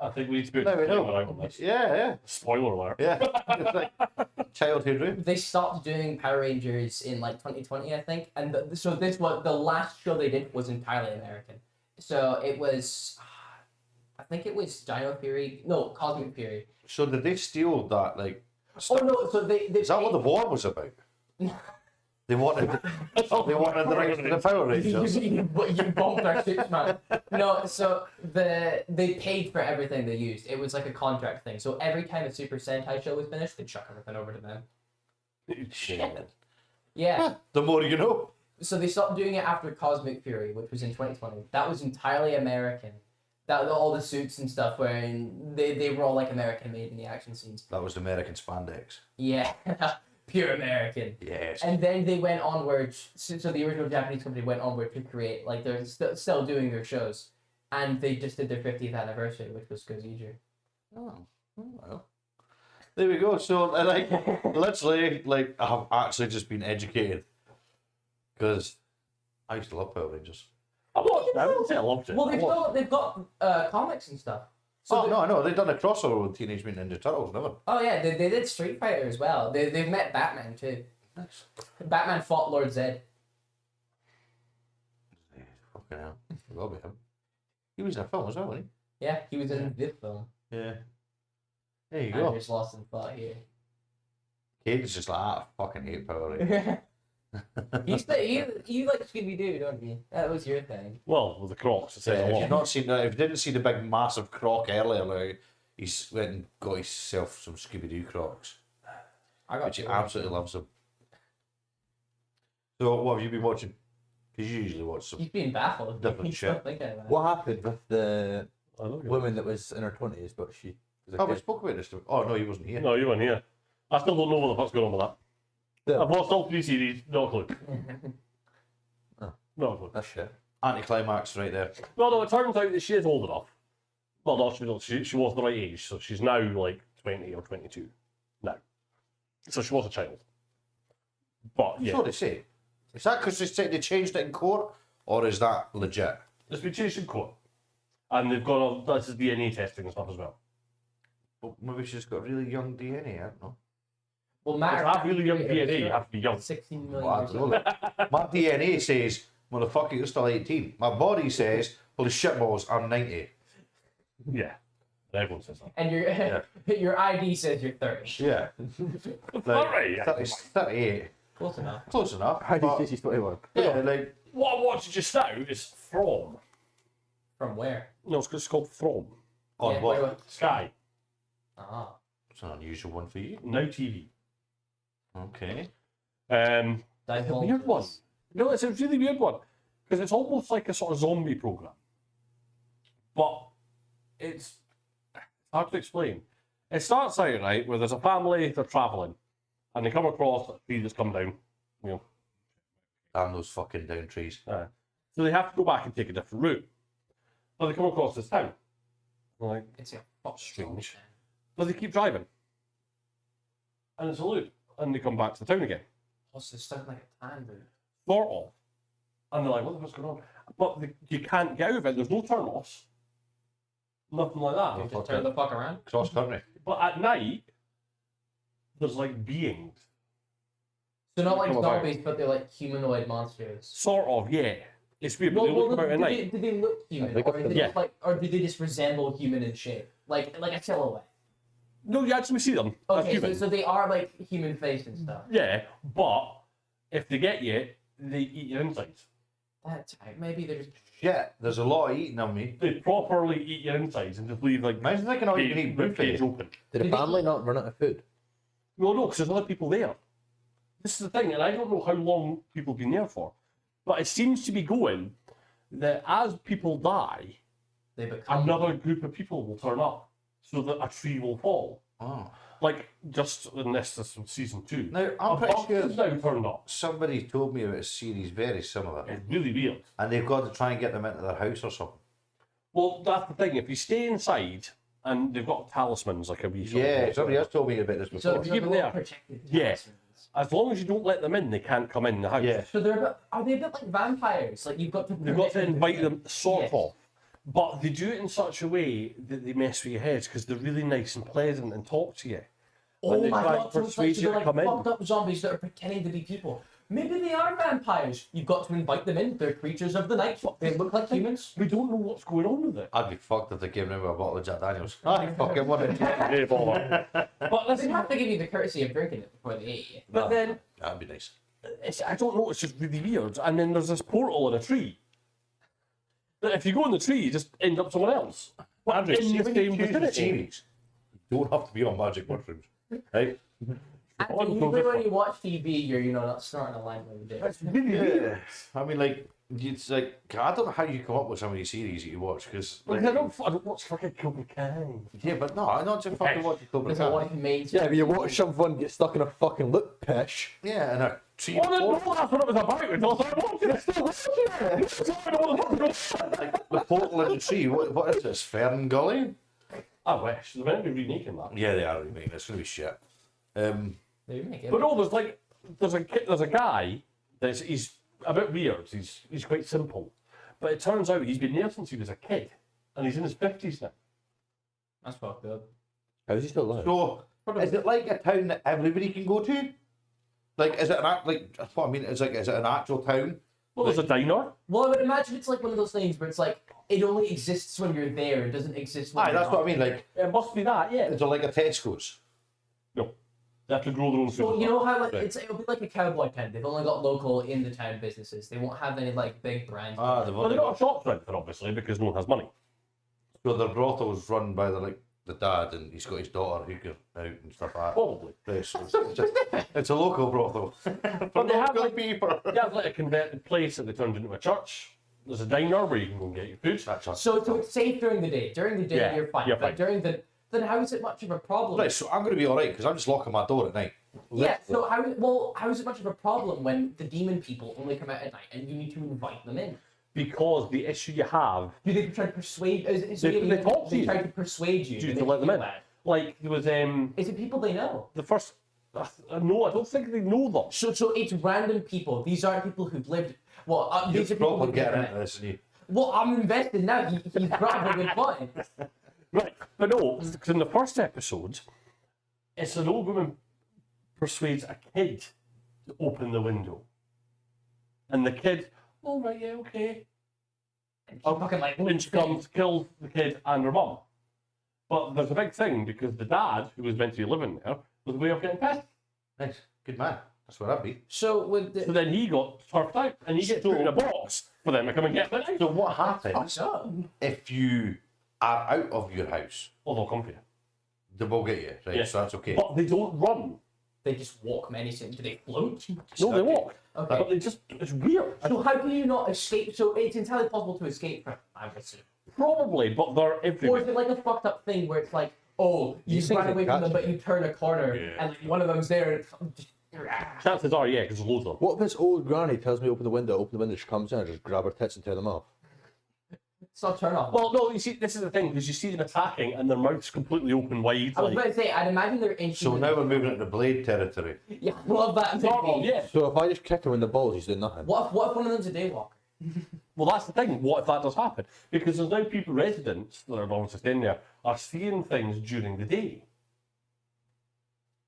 I think we need to put a There we disclaimer go. out on this. Yeah. Spoiler alert. Yeah. It's like childhood dream. They stopped doing Power Rangers in like 2020, I think, and so this was the last show they did was entirely American. So it was, I think it was Dino Fury, no, Cosmic Fury. So did they steal that? Like, Oh no, so they is that what the war was about? They wanted the rights to the Power Rangers. you bombed our ships, man. No, so they paid for everything they used. It was like a contract thing. So every time a Super Sentai show was finished, they'd chuck everything over to them. Shit. Yeah. The more you know. So they stopped doing it after Cosmic Fury, which was in 2020. That was entirely American. That all the suits and stuff wearing they were all like American made in the action scenes. That was the American spandex. Yeah. Pure American. Yes. And then they went onwards. So the original Japanese company went onward to create, like, they're still doing their shows. And they just did their 50th anniversary, which was Goziger. Oh, well. There we go. So, like, literally, like, I've actually just been educated. Because I used to love Power Rangers. I wouldn't say I loved it. Well, they've got comics and stuff. So No, I know. They've done a crossover with Teenage Mutant Ninja Turtles, never. Oh yeah, they did Street Fighter as well. They've met Batman too. Nice. Batman fought Lord Zed. Fucking hell. Forgot about him. He was in a film as well, wasn't Yeah, he was in this film. he? Yeah. There you I go. just lost in thought here. Kate's just like, I fucking hate Power Rangers. you like Scooby Doo, don't you? That was your thing. Well, with the Crocs, it says If a you've lot. not seen that, if you didn't see the big massive croc earlier, like, he's went and got himself some Scooby Doo Crocs, I got which he two. absolutely loves them. So, what have you been watching? Because you usually watch some. He's being baffled. Different He's shit. still thinking about it. What happened with the I don't know. woman that was in her 20s, but she was a Oh, we kid? spoke about this. Oh, no, he wasn't here. No, you weren't here. I still don't know what the fuck's going on with that. Yeah. I've watched all 3 series, no clue. Oh. No clue. That's shit. Anticlimax right there. Well, no, it turns out that she is old enough. Well, no, she was the right age, so she's now like 20 or 22 now. So she was a child. But yeah, So they say. Is that because they changed it in court, or is that legit? it's been changed in court. And they've got all, this is DNA testing and stuff as well. Well, maybe she's got really young DNA, I don't know. Well, To Matt have really young DNA, you have to be young. 16 million Well, I years don't old. know that. My DNA says, motherfucker, you're still 18. My body says, holy shit balls, I'm 90. Yeah. Everyone says that. And your ID says you're 30. Yeah. Alright, yeah. 38. Close enough. Close enough. How do you but- say she's 21? Yeah, like, What I watched just now is From. From where? No, it's called From. on Yeah, what? where- Sky. Ah. It's an unusual one for you. Now TV. Okay. It's a Divulge weird one. this. No, it's a really weird one. Because it's almost like a sort of zombie program. But it's hard to explain. It starts out, right, where there's a family, they're travelling, and they come across a tree that's come down. You know, And those fucking down trees. so they have to go back and take a different route. But they come across this town. They're like, It's a that's strange. But they keep driving. And it's a loop. And they come back to the town again. Also, it's stuck like a time loop. Sort of. And they're like, what the fuck's going on? But you can't get out of it. There's no turn offs. Nothing like that. You just turn the fuck around. Cross country. But at night, there's like beings. So not like Come about. zombies, but they're like humanoid monsters. Sort of, yeah. It's weird, but they look about at night. do they look human, They or, got do they yeah. look like, or do they just resemble human in shape, like a silhouette? No, you actually see them. That's Okay, human. so they are like human faced and stuff. Yeah, but if they get you, they eat your insides. That's maybe they're just. Shit, there's a lot of eating on me. They properly eat your insides and just leave like Imagine thinking all you can eat rib cage buffet. open. Did the Did they family eat- not run out of food? Well, no, because there's other people there. This is the thing, and I don't know how long people have been there for, but it seems to be going that as people die, They become. another group of people will turn up, so that a tree will fall. Oh. Like just in this was season 2. Now, I'm pretty bunch sure has now turned up. somebody told me about a series very similar. It's really weird. And they've got to try and get them into their house or something. Well, that's the thing. If you stay inside, and they've got talismans like a wee. sort of- Yeah, somebody else told me about this So before. keep it they're there. all protected. Yeah. talismans. As long as you don't let them in, they can't come in the house. Yeah. So they're are they a bit like vampires? Like you've got to. You've got to protect invite them, sort Yes. of. But they do it in such a way that they mess with your head because they're really nice and pleasant and talk to you. Oh And they my try god, and persuade you to like come in. fucked up zombies that are pretending to be people. Maybe they are vampires. You've got to invite them in. They're creatures of the night. They look like humans. We don't know what's going on with it. I'd be fucked if they came in with a bottle of Jack Daniels. I fucking want Yeah, bother. But They listen, have to give you the courtesy of drinking it before they eat you. but then That'd be nice. I don't know. It's just really weird. And then there's this portal in a tree. That if you go in the tree, you just end up somewhere else. But Andrew, in see the when same you choose the vicinity. series, you don't have to be on magic mushrooms, right? And usually when you watch TV, you're not snorting a line when you do. It's really weird. I mean, like, it's like, I don't know how you come up with some of these series that you watch, because... Like, I don't watch fucking Cobra Kai. Yeah, but no, I don't just fucking watch Cobra There's a Kai. lot of main. Yeah, but you watch someone get stuck in a fucking loop pish. Yeah, and a tree... Oh, no, that's what it was about. It was like, watching it, still watching it. The portal in the tree, what is this, Fern Gully? I wish. They're meant to be remaking that. Yeah, they are remaking it. It's going to be shit. They make it. But no, there's a guy he's a bit weird. He's quite simple, but it turns out he's been there since he was a kid, and he's in his 50s now. That's fucked up. How is he still alive? So, is it like a town that everybody can go to? Like, is it that's what I mean, is it an actual town? Well, there's a diner. Well, I would imagine it's like one of those things where it's like it only exists when you're there. It doesn't exist when Aye, you're that's not. what I mean, like, It must be that, yeah. is it like a Tesco's? No, they have to grow their own food. So you know how like Right. it'll be like a cowboy town. They've only got local in the town businesses. They won't have any like big brands. Ah, Well, they've got a shop for it, obviously, because no one has money. So their brothel's run by the dad, and he's got his daughter who goes out and stuff like that. Probably. Right, so it's a local brothel. But they have, Local like, people. They have like a converted place that they turned into a church. There's a diner where you can go and get your food. That's us. So it's safe during the day. During the day Yeah, you're fine. you're But fine. during the then how is it much of a problem? Right, so I'm going to be alright, because I'm just locking my door at night. Yeah. So how is it much of a problem when the demon people only come out at night and you need to invite them in? Because the issue you have, Do they try to persuade? They talk to they you. try to persuade you. you Do to they let them feel in. bad? Like, there was Is it people they know? the first. No, I don't think they know them. So it's random people. These aren't people who've lived. Well, You're these are people proper who've getting never into met. this, and you... Well, I'm invested now. He's probably good point. Right, but no, because in the first episode, it's an old woman persuades a kid to open the window. And the kid, oh, right, yeah, okay. I'm fucking like, And she comes, kills the kid and her mum. But there's a big thing because the dad, who was meant to be living there, was way off getting pissed. Nice. Good man. That's where I'd be. So with So the then he got turfed out and he gets put in a box for them to come and get the So what happens fucked up. if you are out of your house? Oh, they'll come for you. They will get you, right? Yeah. So that's okay. But they don't run. They just walk menacing. Do they float? No, they walk. Okay. But they just, it's weird. So how can you not escape? So it's entirely possible to escape from. I would assume. Probably, but they're Or everywhere. is it like a fucked up thing where it's like, oh, you These things run can away from them, catch but you turn a corner, and like, one of them's there. And Chances are, yeah, because there's loads of them. What if this old granny tells me open the window, she comes in and just grab her tits and tear them off? it's not turn off. Well, no, you see, this is the thing, because you see them attacking and their mouths completely open wide. I was Like, about to say, I'd imagine they're inches. So now we're moving into Blade territory. Yeah, I love that. sort of, yeah. So if I just kick her in the balls, he's doing nothing. What if one of them's a daywalker? Well, that's the thing. What if that does happen? Because there's now people, residents that are obviously staying there, are seeing things during the day.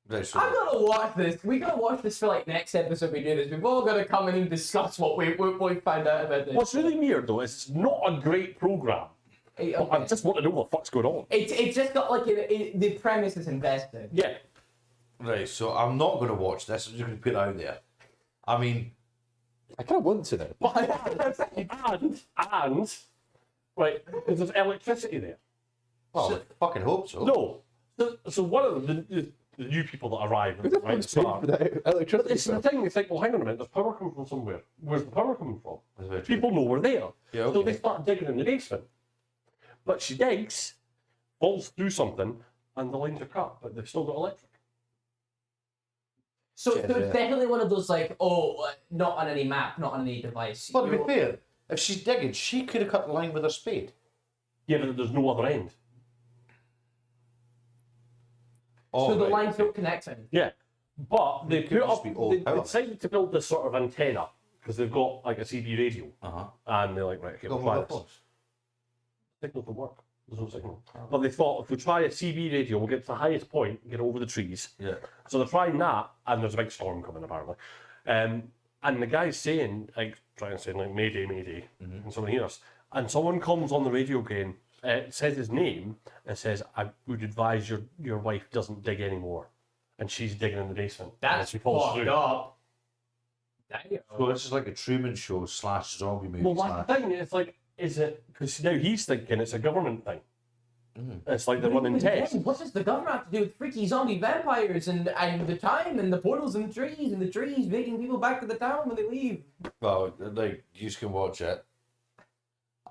Right, so I'm gonna watch this. We gotta watch this for like next episode. We do this. We've all gotta come in and discuss what we find out about this. What's really weird though is it's not a great program. Hey, But I okay. just want to know what the fuck's going on. It's just got like the premise is invested. Yeah. right, so I'm not going to watch this. I'm just going to put it out there. I mean, I kind of want to now. and right, because there's electricity there. well, I fucking hope so. No. So one of the new people that arrive, Who the right, fuck's paying for that electricity? it's the thing, it's like, well, hang on a minute, there's power coming from somewhere. Where's the power coming from? That's very true. People know we're there. Yeah, So okay. they start digging in the basement. But she digs, falls through something, and the lines are cut, but they've still got electric. So, Yeah, so yeah. it's definitely one of those like, not on any map, not on any device. But to be You're- fair, if she's digging, she could have cut the line with her spade. Yeah, but there's no other end. Oh, so the right, lines okay. don't connect anything. Yeah. But they could put just up, be old they power. decided to build this sort of antenna, because they've got like a CB radio. Uh-huh. And they're like, right, okay, Go we'll with try the this. phones. Signal don't work. There's no signal. But they thought if we try a CB radio, we'll get to the highest point, get over the trees. Yeah. So they're trying that, and there's a big storm coming apparently. And the guy's saying, like, trying to say, like, Mayday, Mayday, and someone hears us. And someone comes on the radio again, says his name, and says, I would advise your wife doesn't dig anymore. And she's digging in the basement. That's she falls fucked through. up. Damn. So this is like a Truman Show / zombie movie. Well, that's the thing. It's like, is it? Because now he's thinking it's a government thing. It's like they're running tests. What does the government have to do with freaky zombie vampires and the time and the portals and the trees making people back to the town when they leave? Well, like, you can watch it.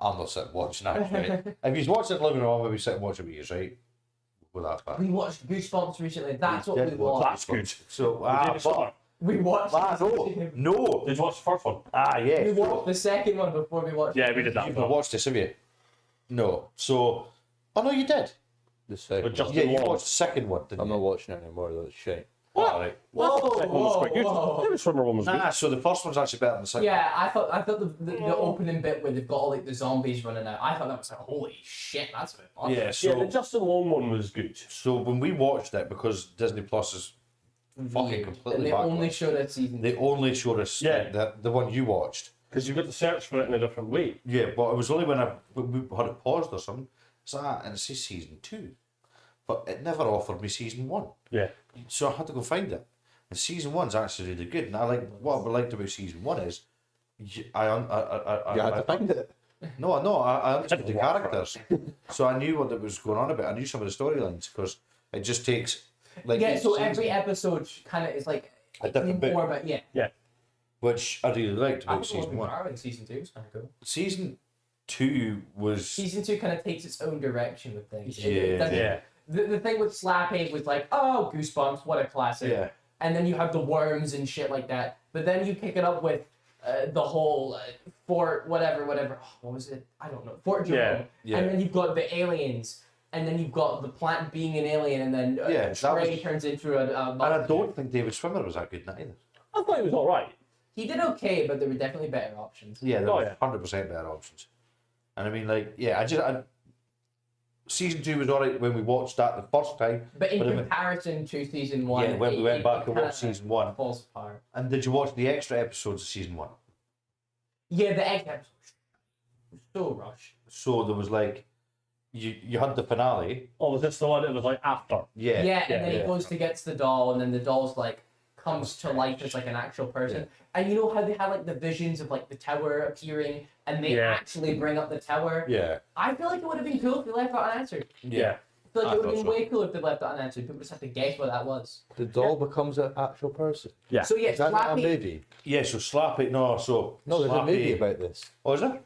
I'm not sitting watching that, right? If you watch it in the living room, maybe sit and watch it with you, right? Well, that's bad. We watched Goosebumps recently. That's what we did watch watched. That's good. So, But, We watched. no. did you watch the first one? Yeah. We watched the second one before we watched. Yeah, we did that. You've not watched this, have you? No. So, oh no, you did. The second. But just- Yeah, you Long. watched the second one, didn't I'm you? not watching it anymore. That's shit. All right. Well, the second one was quite good. whoa. The swimmer one was good. Nah, so the first one's actually better than the second. Yeah, I thought the opening bit where they've got all like the zombies running out. I thought that was like, holy shit, that's a bit one. fun. Yeah. Yeah, So, the Justin Long one was good. so when we watched it, because Disney Plus is fucking Weird. completely And they backwards. only showed it season. They only showed us Yeah. the one you watched. Because you've got to search for it in a different way. Yeah, but it was only when we had it paused or something. So and it says season 2, but it never offered me season 1. Yeah. So I had to go find it. And season 1's actually really good. And I like what I liked about season 1 is I You had to find it. I understood the characters, so I knew what it was going on about. I knew some of the storylines because it just takes like Yeah, each so season, every episode kind of is like A different bit. more about which I really liked I about thought season 1. in season 2 was kind of cool. Season 2 was Season 2 kind of takes its own direction with things. Yeah. doesn't- Yeah. The thing with Slappy was like, oh, Goosebumps, what a classic. yeah. And then you have the worms and shit like that. But then you pick it up with the whole Fort whatever. Oh, what was it? I don't know. Fort Jerome. Yeah. And then you've got the aliens. And then you've got the plant being an alien. And then Yeah, that Trey was- turns into a And I don't think David Schwimmer was that good in that either. I thought it was alright. He did okay, but there were definitely better options. Yeah, there Oh, was yeah. 100% better options. And I mean, like, yeah, season 2 was alright when we watched that the first time. But in But if it- comparison to season 1, Yeah, when we went back and kinda watched season 1. falls apart. And did you watch the extra episodes of season 1? Yeah, the egg episode was so rushed. So there was like, you had the finale. Oh, was this the one that was like after? Yeah. Yeah, and then yeah. he goes to get the doll, and then the doll's like comes to life as like an actual person. And you know how they had like the visions of like the tower appearing, and they Yeah. actually bring up the tower. Yeah. I feel like it would have been cool if they left that unanswered. Yeah. I feel like I it would have thought been so. way cooler if they left that unanswered. People just have to guess what that was. The doll becomes an actual person. Yeah. So yeah, Is that not a Slappy. movie? Yeah, so Slappy, no, so. No, there's a Slappy- movie about this. Oh, is there?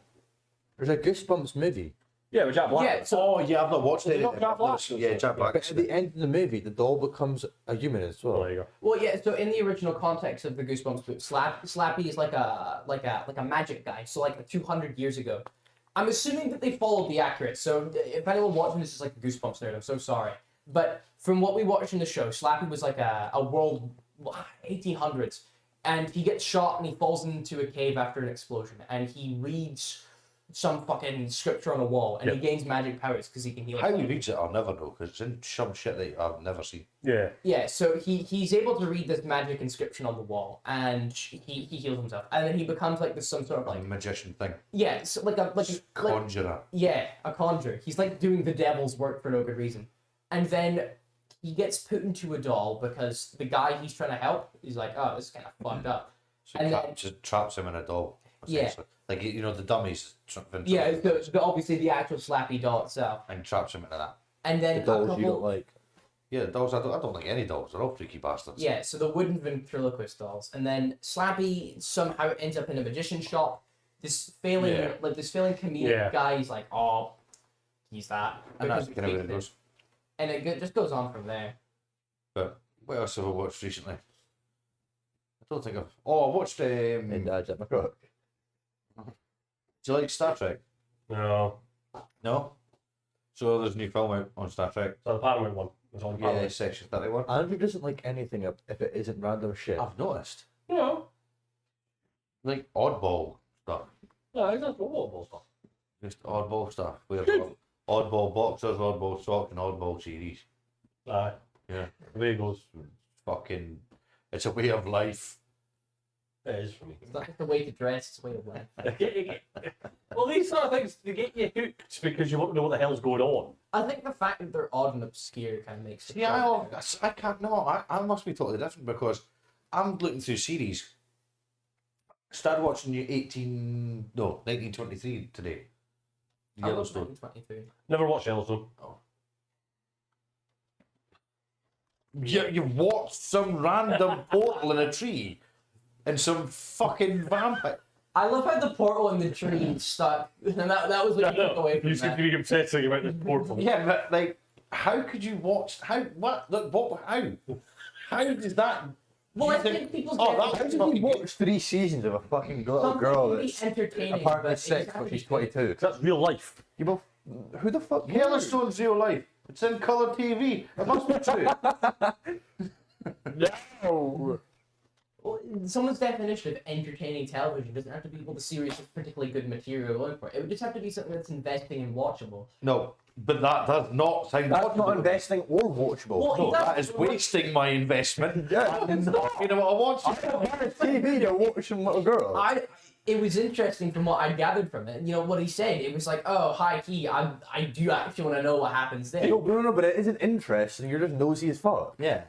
There's a Goosebumps movie. Yeah, with Jack Black. Yeah, so Oh, yeah, I've not watched Was it. it not Jack Black? Yeah, Jack Black. But at the end of the movie, the doll becomes a human as Oh, well. there you go. well, yeah. So in the original context of the Goosebumps book, Slappy is like a magic guy. So like 200 years ago. I'm assuming that they followed the accurate. So if anyone watching this is like a Goosebumps nerd, I'm so sorry. But from what we watched in the show, Slappy was like a world 1800s, and he gets shot and he falls into a cave after an explosion, and he reads some fucking scripture on a wall, and he gains magic powers because he can heal. How he himself. reads it, I'll never know, because it's in some shit that I've never seen. Yeah. Yeah, so he's able to read this magic inscription on the wall, and he heals himself, and then he becomes like this some sort of Like like magician thing. yeah, so like a Conjurer. yeah, a conjurer. He's like doing the devil's work for no good reason, and then he gets put into a doll because the guy he's trying to help is like, oh, this is kind of fucked up. So And it then- just traps him in a doll. Yeah. essentially. Like, you know, the dummies. Yeah, so obviously the actual Slappy doll itself, And traps him into that. and then The dolls a you don't couple, like. Yeah, the dolls, I don't like any dolls. They're all freaky bastards. yeah, so the wooden ventriloquist dolls, and then Slappy somehow ends up in a magician shop. This failing comedic Yeah. guy, he's like, oh, he's that. And that's because kind of he where it faked goes. And it just goes on from there. But what else have I watched recently? I don't think I've. Oh, I watched. And Jack McCrock. Do you like Star Trek? No. No. So there's a new film out on Star Trek. So the Paramount one was on Yeah, Paramount. Section 31. Andrew doesn't like anything if it isn't random shit. I've noticed. No. Like oddball stuff. No, it's not football stuff. Just oddball stuff. We have oddball boxers, oddball socks, and oddball series. Aye. Yeah. There he goes. Fucking, it's a way of life. It is for me. It's not just a way to dress, it's a way of life. Well, these sort of things, they get you hooked because you want to know what the hell's going on. I think the fact that they're odd and obscure kind of makes it. Yeah, I can't. No, I must be totally different because I'm looking through series. Started watching you 1923 today. I love Yellowstone. 1923. Never watched Yellowstone. You watched some random portal in a tree and some fucking vampire. I love how the portal and the tree stuck, and that was what you took away from You seem that. to be obsessing about this portal. Yeah, but like, how could you watch? How does that? Well, you I think people's oh, get- that's How did fucking you good. watch 3 seasons of a fucking little Something girl can be that's entertaining, apart but with 6 it's but she's actually 22? That's real life. You both, who the fuck? Yellowstone's real life. It's in colour TV. It must be true. No. Well, someone's definition of entertaining television doesn't have to be the series of particularly good material going for it. It would just have to be something that's investing and watchable. No, but that does not sound. That's not investing or watchable. Well, No, that's- that is wasting my investment. Yeah. It's not. You know what I want? TV, you're watching little girl. It was interesting from what I gathered from it. You know what he said. It was like, oh, high key. I do actually want to know what happens there. No, but it isn't interesting. You're just nosy as fuck. Yeah.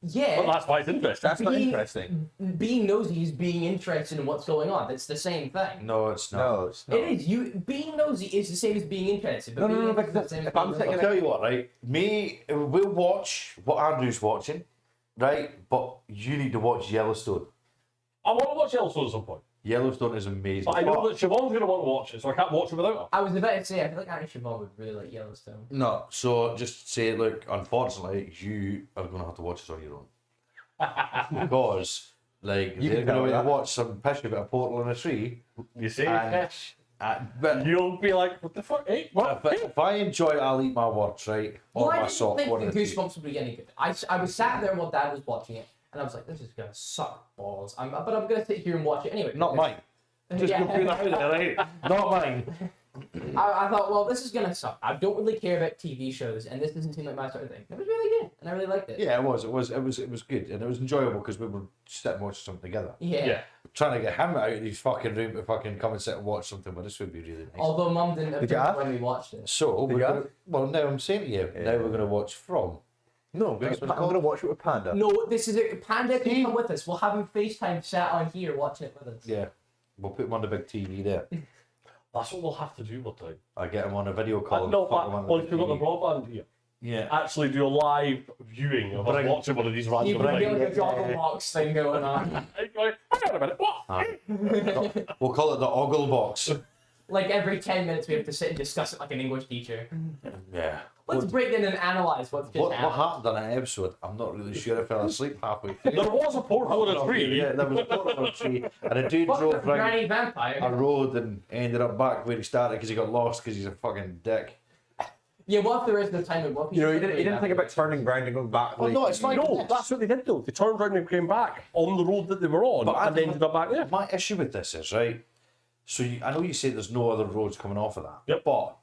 Yeah. Well, that's why it's interesting. That's not interesting. Being nosy is being interested in what's going on. That's the same thing. No, it's not. No, it's not. It is. Being nosy is the same as being interested. But No, being no, interested because is the same as if I'm being taking I'll nosy. tell you what, right? We'll watch what Andrew's watching, right? But you need to watch Yellowstone. I want to watch Yellowstone at some point. Yellowstone is amazing. But I know that Siobhan's going to want to watch it, so I can't watch it without her. I was about to say, I feel like Annie Siobhan would really like Yellowstone. No, so just say, look, unfortunately, you are going to have to watch this on your own. Because, like, You they're can tell going to that. watch some pish about a portal in a tree. You see, And- Fish? But You'll be like, what the fuck? Hey, what? if I enjoy it, I'll eat my words, right? Well, Or I my didn't sock, think one the of the two. Goosebumps would be any good. I was sat there while Dad was watching it, and I was like, this is going to suck balls. But I'm going to sit here and watch it anyway. Not mine. Just Yeah. go through that out there, right? Not mine. I thought, well, this is going to suck. I don't really care about TV shows, and this doesn't seem like my sort of thing. It was really good, and I really liked it. Yeah, it was good, and it was enjoyable because we were sitting watching something together. Yeah. Trying to get him out of his fucking room to fucking come and sit and watch something, but this would be really nice. Although Mum didn't Did you approve ask? when we watched it. So, Did we're you gonna, well, now I'm saying to you, now we're going to watch From. No, That's what it's I'm going to watch it with Panda. No, this is it. Panda can See? come with us. We'll have him FaceTime sat on here watching it with us. Yeah, we'll put him on the big TV there. That's what we'll have to do one time. I get him on a video call. and No, fuck him but on the once big we've got the TV. broadband here, Yeah. actually do a live viewing of us Bring- watching one of these You random can get things. like a Joggle Box thing going on. Hang on a minute, what? We'll call it the Ogle Box. Like every 10 minutes we have to sit and discuss it like an English teacher. Yeah. Let's break in and analyse what's just What happened. happened on an episode? I'm not really sure. I fell asleep halfway through. There was a portal in a tree. Yeah, there was a portal on a tree, and a dude What the drove round granny a vampire? road and ended up back where he started because he got lost because he's a fucking dick. Yeah, what if there is no time? What if You know, he he's didn't think about turning round and going back. Well, no, it's fine. No, that's what they did though. They turned around and came back on the road that they were on But I and ended up back there. My issue with this is, right, so I know you say there's no other roads coming off of that. Yep. But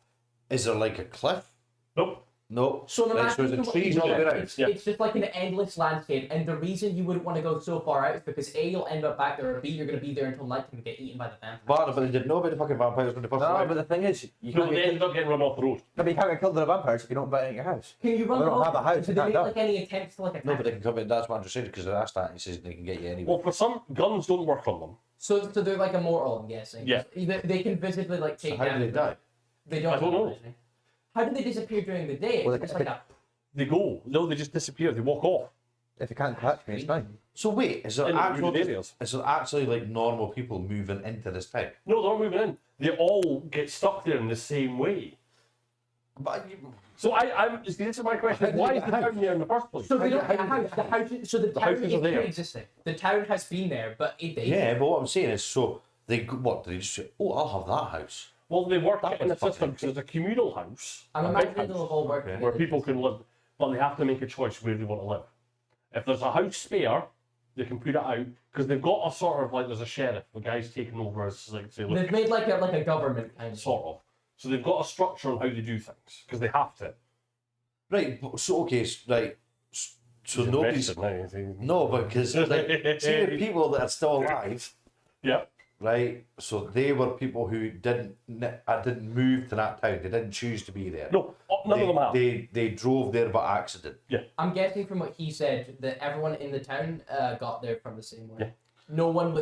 is there like a cliff? Nope. No. So no Right, matter so the what trees you all the do, way around. it's, Yeah. it's just like an endless landscape, and the reason you wouldn't want to go so far out is because A, you'll end up back there, or B, you're going to be there until night and get eaten by the vampire. But they didn't know about the fucking vampires when they first No, arrived. but the thing is, you No, can't they get, ended up getting run off the road. no, but you can't get killed by the vampires if you don't buy it in your house. Can you run Well, they don't off? have a house, Did you they can't make die. like any attempts to like attack? No, but they can come in. That's what Andrew said because I asked that. And he says they can get you anyway. Well, for some, guns don't work on them. So they're like immortal, I'm guessing. Yeah. They can visibly like take So how do damage. they die? They don't. I don't know. actually. How do they disappear during the day? Well, It's just like a. They go. No, they just disappear. They walk off. If you can't catch me, it's fine. So wait, is there In actual rural areas. is there actually like normal people moving into this town? No, they're not moving in. They all get stuck there in the same way. But So this is my question. Why is the town there in the first place? So they don't get a house. The house. So the town houses is are there. pre-existing. The town has been there, but yeah, but what I'm saying is, so they what? They just say, oh, I'll have that house. Well, they work That in a was fucking system because it's a communal house, I'm a big imagining they'll house, have all worked Okay. where together. people can live, but they have to make a choice where they want to live. If there's a house spare, they can put it out because they've got a sort of like there's a sheriff, the guy's taking over as like say, look, They've made like a government kind of. sort of. So they've got a structure on how they do things because they have to. Right, so okay, right. So nobody's Invested now, no, because like, see the people that are still alive, yeah. right? So they were people who didn't move to that town. They didn't choose to be there. No, none of them have. They drove there by accident. Yeah. I'm guessing from what he said that everyone in the town got there from the same way. Yeah. No one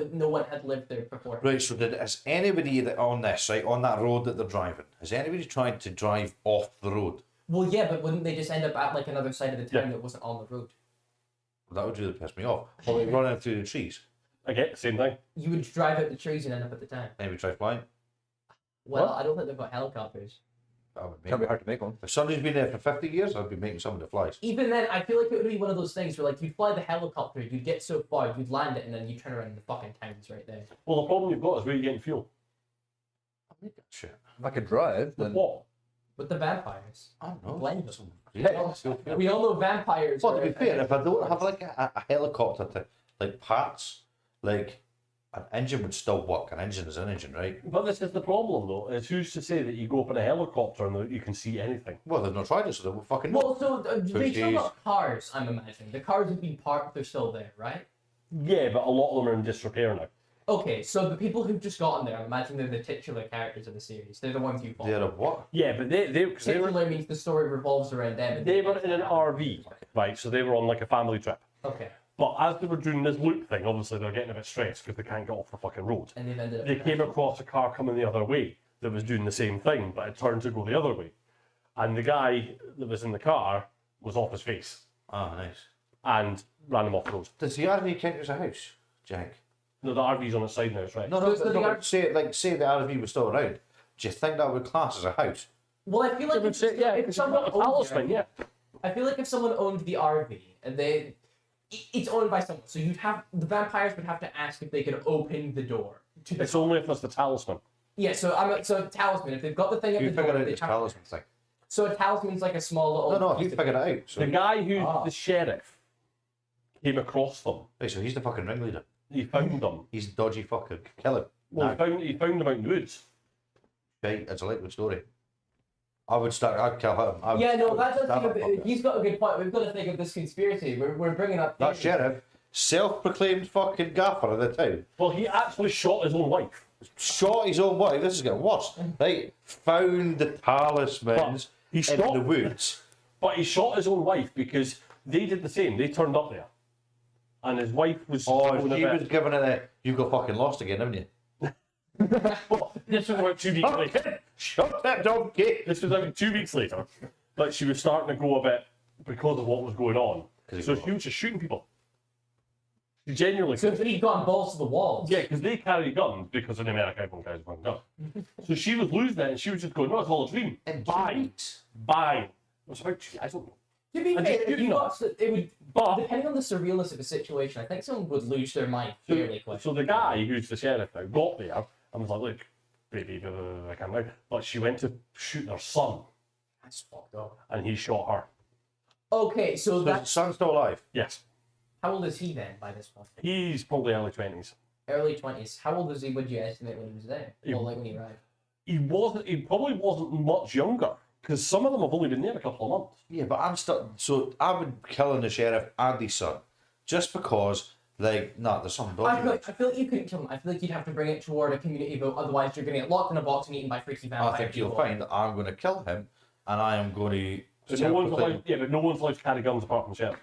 had lived there before. Right. So has anybody that on this right on that road that they're driving? Has anybody tried to drive off the road? Well, yeah, but wouldn't they just end up at like another side of the town that wasn't on the road? That would really piss me off. Or like running through the trees. Okay, same thing. You would drive out the trees and end up at the town. Maybe try flying. Well, What? I don't think they've got helicopters. That would Can't be make. hard to make one. If somebody's been there for 50 years, I'd be making something that flies. Even then, I feel like it would be one of those things where like you'd fly the helicopter, you'd get so far, you'd land it, and then you turn around and the fucking town's right there. Well, the problem you've got is where you're getting fuel. Shit. If I could drive, With then what? With the vampires. I don't know. Blend them. Some- We all know vampires. Well, to are- be fair, if I don't have like a helicopter to like parts, like an engine would still work. An engine is an engine, right? But this is the problem, though. Is who's to say that you go up in a helicopter and that you can see anything? Well, they've not tried it, so they won't fucking know. Well, so they still Jeez. got cars, I'm imagining. The cars would be parked, they're still there, right? Yeah, but a lot of them are in disrepair now. Okay, so the people who've just gotten there, I'm imagining they're the titular characters of the series. They're the ones you follow. They're a what? Yeah, but cause Titular means the story revolves around them. and they were in an RV, right? So they were on like a family trip. Okay, But as they were doing this loop thing, obviously they're getting a bit stressed because they can't get off the fucking road. and they've ended up. They came across a car coming the other way that was doing the same thing, but it turned to go the other way. And the guy that was in the car was off his face Ah, nice. and ran him off the road. Does the RV count as a house, Jack? No, the RV's on its side now, it's right. No, So but the say the RV was still around. Do you think that would class as a house? Well, I feel like if someone owned the talisman, RV, yeah. I feel like if someone owned the RV and it's owned by someone, so the vampires would have to ask if they could open the door to the. It's only if there's the talisman. Yeah, so talisman. If they've got the thing at You the door, figured out they this have. talisman thing. So a talisman's like a small little. No, you piece of- figured it out. So, The guy who's Ah. the sheriff came across them. right, so he's the fucking ringleader. He found them. He's a dodgy fucker. Kill him. Well, Nah. he found them out in the woods. Right, it's a liquid story. I'd kill him. Yeah, no, that does stab seem a that bit, fucker. he's got a good point. We've got to think of this conspiracy. We're bringing up. That theories. sheriff, self-proclaimed fucking gaffer of the town, Well, he actually shot his own wife. shot his own wife. This is getting worse. Right, found the talismans He in shot- the woods. But he shot his own wife because they did the same. They turned up there. And his wife was... Oh, going he a was bit- giving it a, you got fucking lost again, haven't you? Well, this was about 2 weeks later. Shut that donkey! This was about 2 weeks later. But she was starting to go a bit because of what was going on. 'Cause he So got she was just shooting people. She genuinely... So he'd gone balls to the walls. Yeah, because they carry guns because in America everyone carries one gun. So she was losing it and she was just going, no, it's all a dream. In Bang. Bang. It was about, I don't know. To be And fair, just if shooting you them. got, it would, But depending on the surrealness of the situation, I think someone would lose their mind fairly quick. so the guy who's the sheriff now got there and was like, look, baby, I can't now. But she went to shoot her son That's fucked up. and he shot her. Okay, so So his that's son's still alive. Yes. how old is he then by this point? He's probably early 20s. Early 20s. How old was he? Would you estimate when he was there? Well, like when he arrived. He probably wasn't much younger because some of them have only been there a couple of months. Yeah, but I'm still. So I would kill the sheriff and his son, just because, like, there's something dodgy. I feel like you couldn't kill him. I feel like you'd have to bring it toward a community vote. Otherwise, you're going to get locked in a box and eaten by freaky vampire I think you'll people. find that I'm going to kill him, and I am going to. But no one's self-proclaim- allowed, yeah, but no one's allowed to carry guns apart from the sheriff.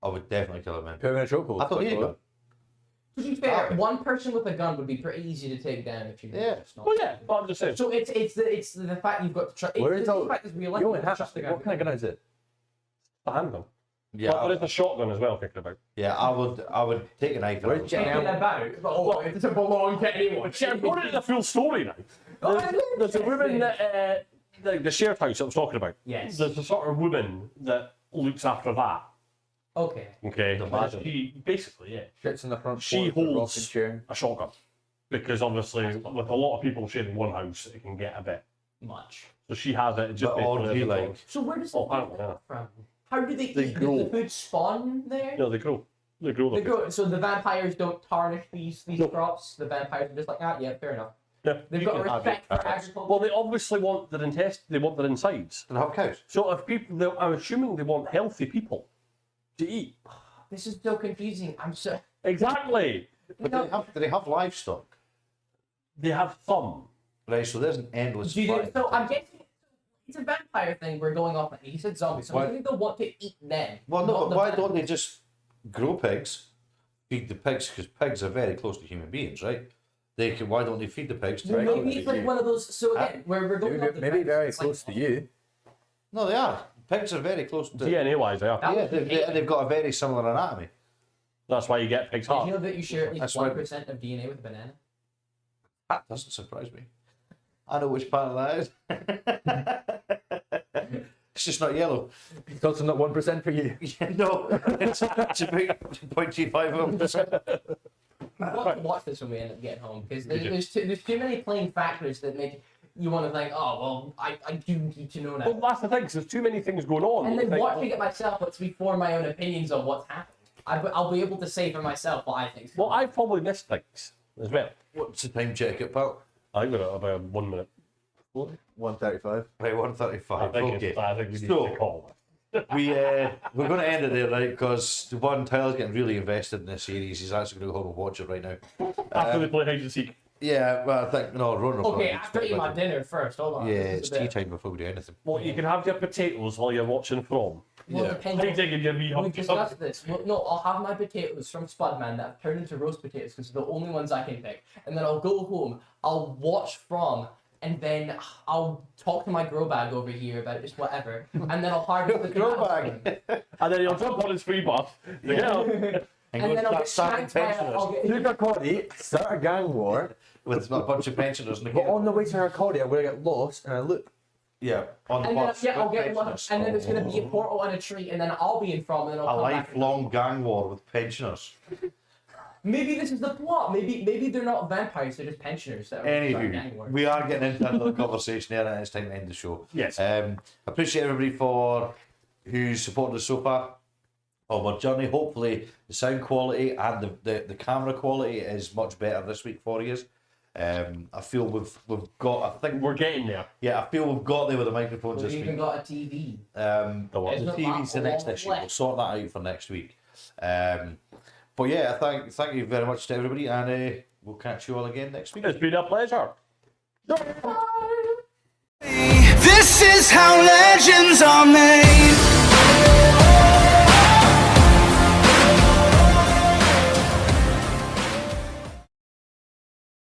I would definitely kill him, man. Put him in a chokehold. I thought he got. To be fair, Okay. one person with a gun would be pretty easy to take down if you. Yeah. Just not. Well, yeah, but I'm just saying. So it's the fact you've got to trust. Where It's is the all- fact is real life. You You only have have to trust the guy. what kind of gun is it? The handgun. Yeah, But there is a shotgun as well, thinking about. yeah. I would take a knife. and I Where's would Jack? stab him. Thinking about, oh, it doesn't belong to anyone. See, I'm going into the full story now. There's a woman that, the sheriff house I was talking about. Yes. There's a sort of woman that looks after that. Okay. Okay. The madam. She basically, yeah, Shits in the front. She porch, a holds- rocking chair. a shotgun. Because obviously, with a lot of people sharing one house, it can get a bit. Much. So she has it just But all basically do as a- like. So where does the Oh, food apparently, yeah. come from? How do they They eat? grow. Does the food spawn there? No, they grow. They grow They them. grow. So the vampires don't tarnish these No. crops. The vampires are just like, yeah, fair enough. They've got respect for agriculture. Well, they obviously want their they want their insides. And have cows. So if people, I'm assuming they want healthy people to eat. This is so confusing. I'm so. Exactly. But do they have livestock? They have some. Right, so there's an endless supply. So I'm guessing it's a vampire thing. We're going off. You said zombies, so I think they'll want to eat them. Well, no, not but the why vampires. don't they just grow pigs, feed the pigs, because pigs are very close to human beings, right? They can. Why don't they feed the pigs? Well, maybe it's like one of those. So again, we're going off the Maybe fact very it's close like, to you. No, they are. Pigs are very close to. DNA wise, they are. Yeah, they've got a very similar anatomy. That's why you get pig's Did heart. you know that you share at That's least why- 1% of DNA with a banana? That doesn't surprise me. I know which part of that is. It's just not yellow. It's also not 1% for you. Yeah, no, it's about 0.25%. We'll have to watch this when we end up getting home because there's too many playing factors that make you want to think, oh well, I do need to know now. Well, that's the thing, 'cause there's too many things going on. And then You think, watching it myself lets me form my own opinions on what's happened. I'll be able to say for myself what I think. well, I've probably missed things as well. What's the time check it, pal? I think we're at about 1 minute. 135. Right, 1:35. Okay. I think we need So- to call it. We're going to end it there, right? Because the one Tyler's getting really invested in this series. He's actually going to go home and watch it right now. After we play hide and seek. Yeah, well, I think no, Ron will Okay, probably after eating my dinner first. Hold on. Yeah, This it's is a tea bit- time before we do anything. Well, you can have your potatoes while you're watching from. Well, Yeah. depends. Hiding in your wee We hut. discussed this. Well, no, I'll have my potatoes from Spudman that have turned into roast potatoes because they're the only ones I can pick. And then I'll go home, I'll watch from, and then I'll talk to my grow bag over here about just whatever. And then I'll harvest the Grow tomatoes. bag. And then you'll jump on his free buff. Yeah. And And go then I'll start get starting shanked by pensioners I'll get Luca Cody, start a gang war, with a bunch of pensioners in the but game. on the way to her Cody, I'm going to get lost and I look. Yeah, on the And then bus. yeah, I'll with get one, pensioners. and then it's gonna be a portal and a tree, and then I'll be in from, and then I'll A come back. lifelong gang war with pensioners. Maybe this is the plot. Maybe they're not vampires; they're just pensioners. That are starting gang Anywho, war. we are getting into another conversation there, and it's time to end the show. Yes. Appreciate everybody for who's supported us so far on our journey. Hopefully, the sound quality and the camera quality is much better this week for you. I feel we've got. I think We're getting there. yeah. I feel we've got there with the microphones We've this even week. got a TV. The what? Isn't The it TV's the that next long issue. We'll left? sort that out for next week. But yeah, thank you very much to everybody, and we'll catch you all again next week. It's been a pleasure. This is how legends are made.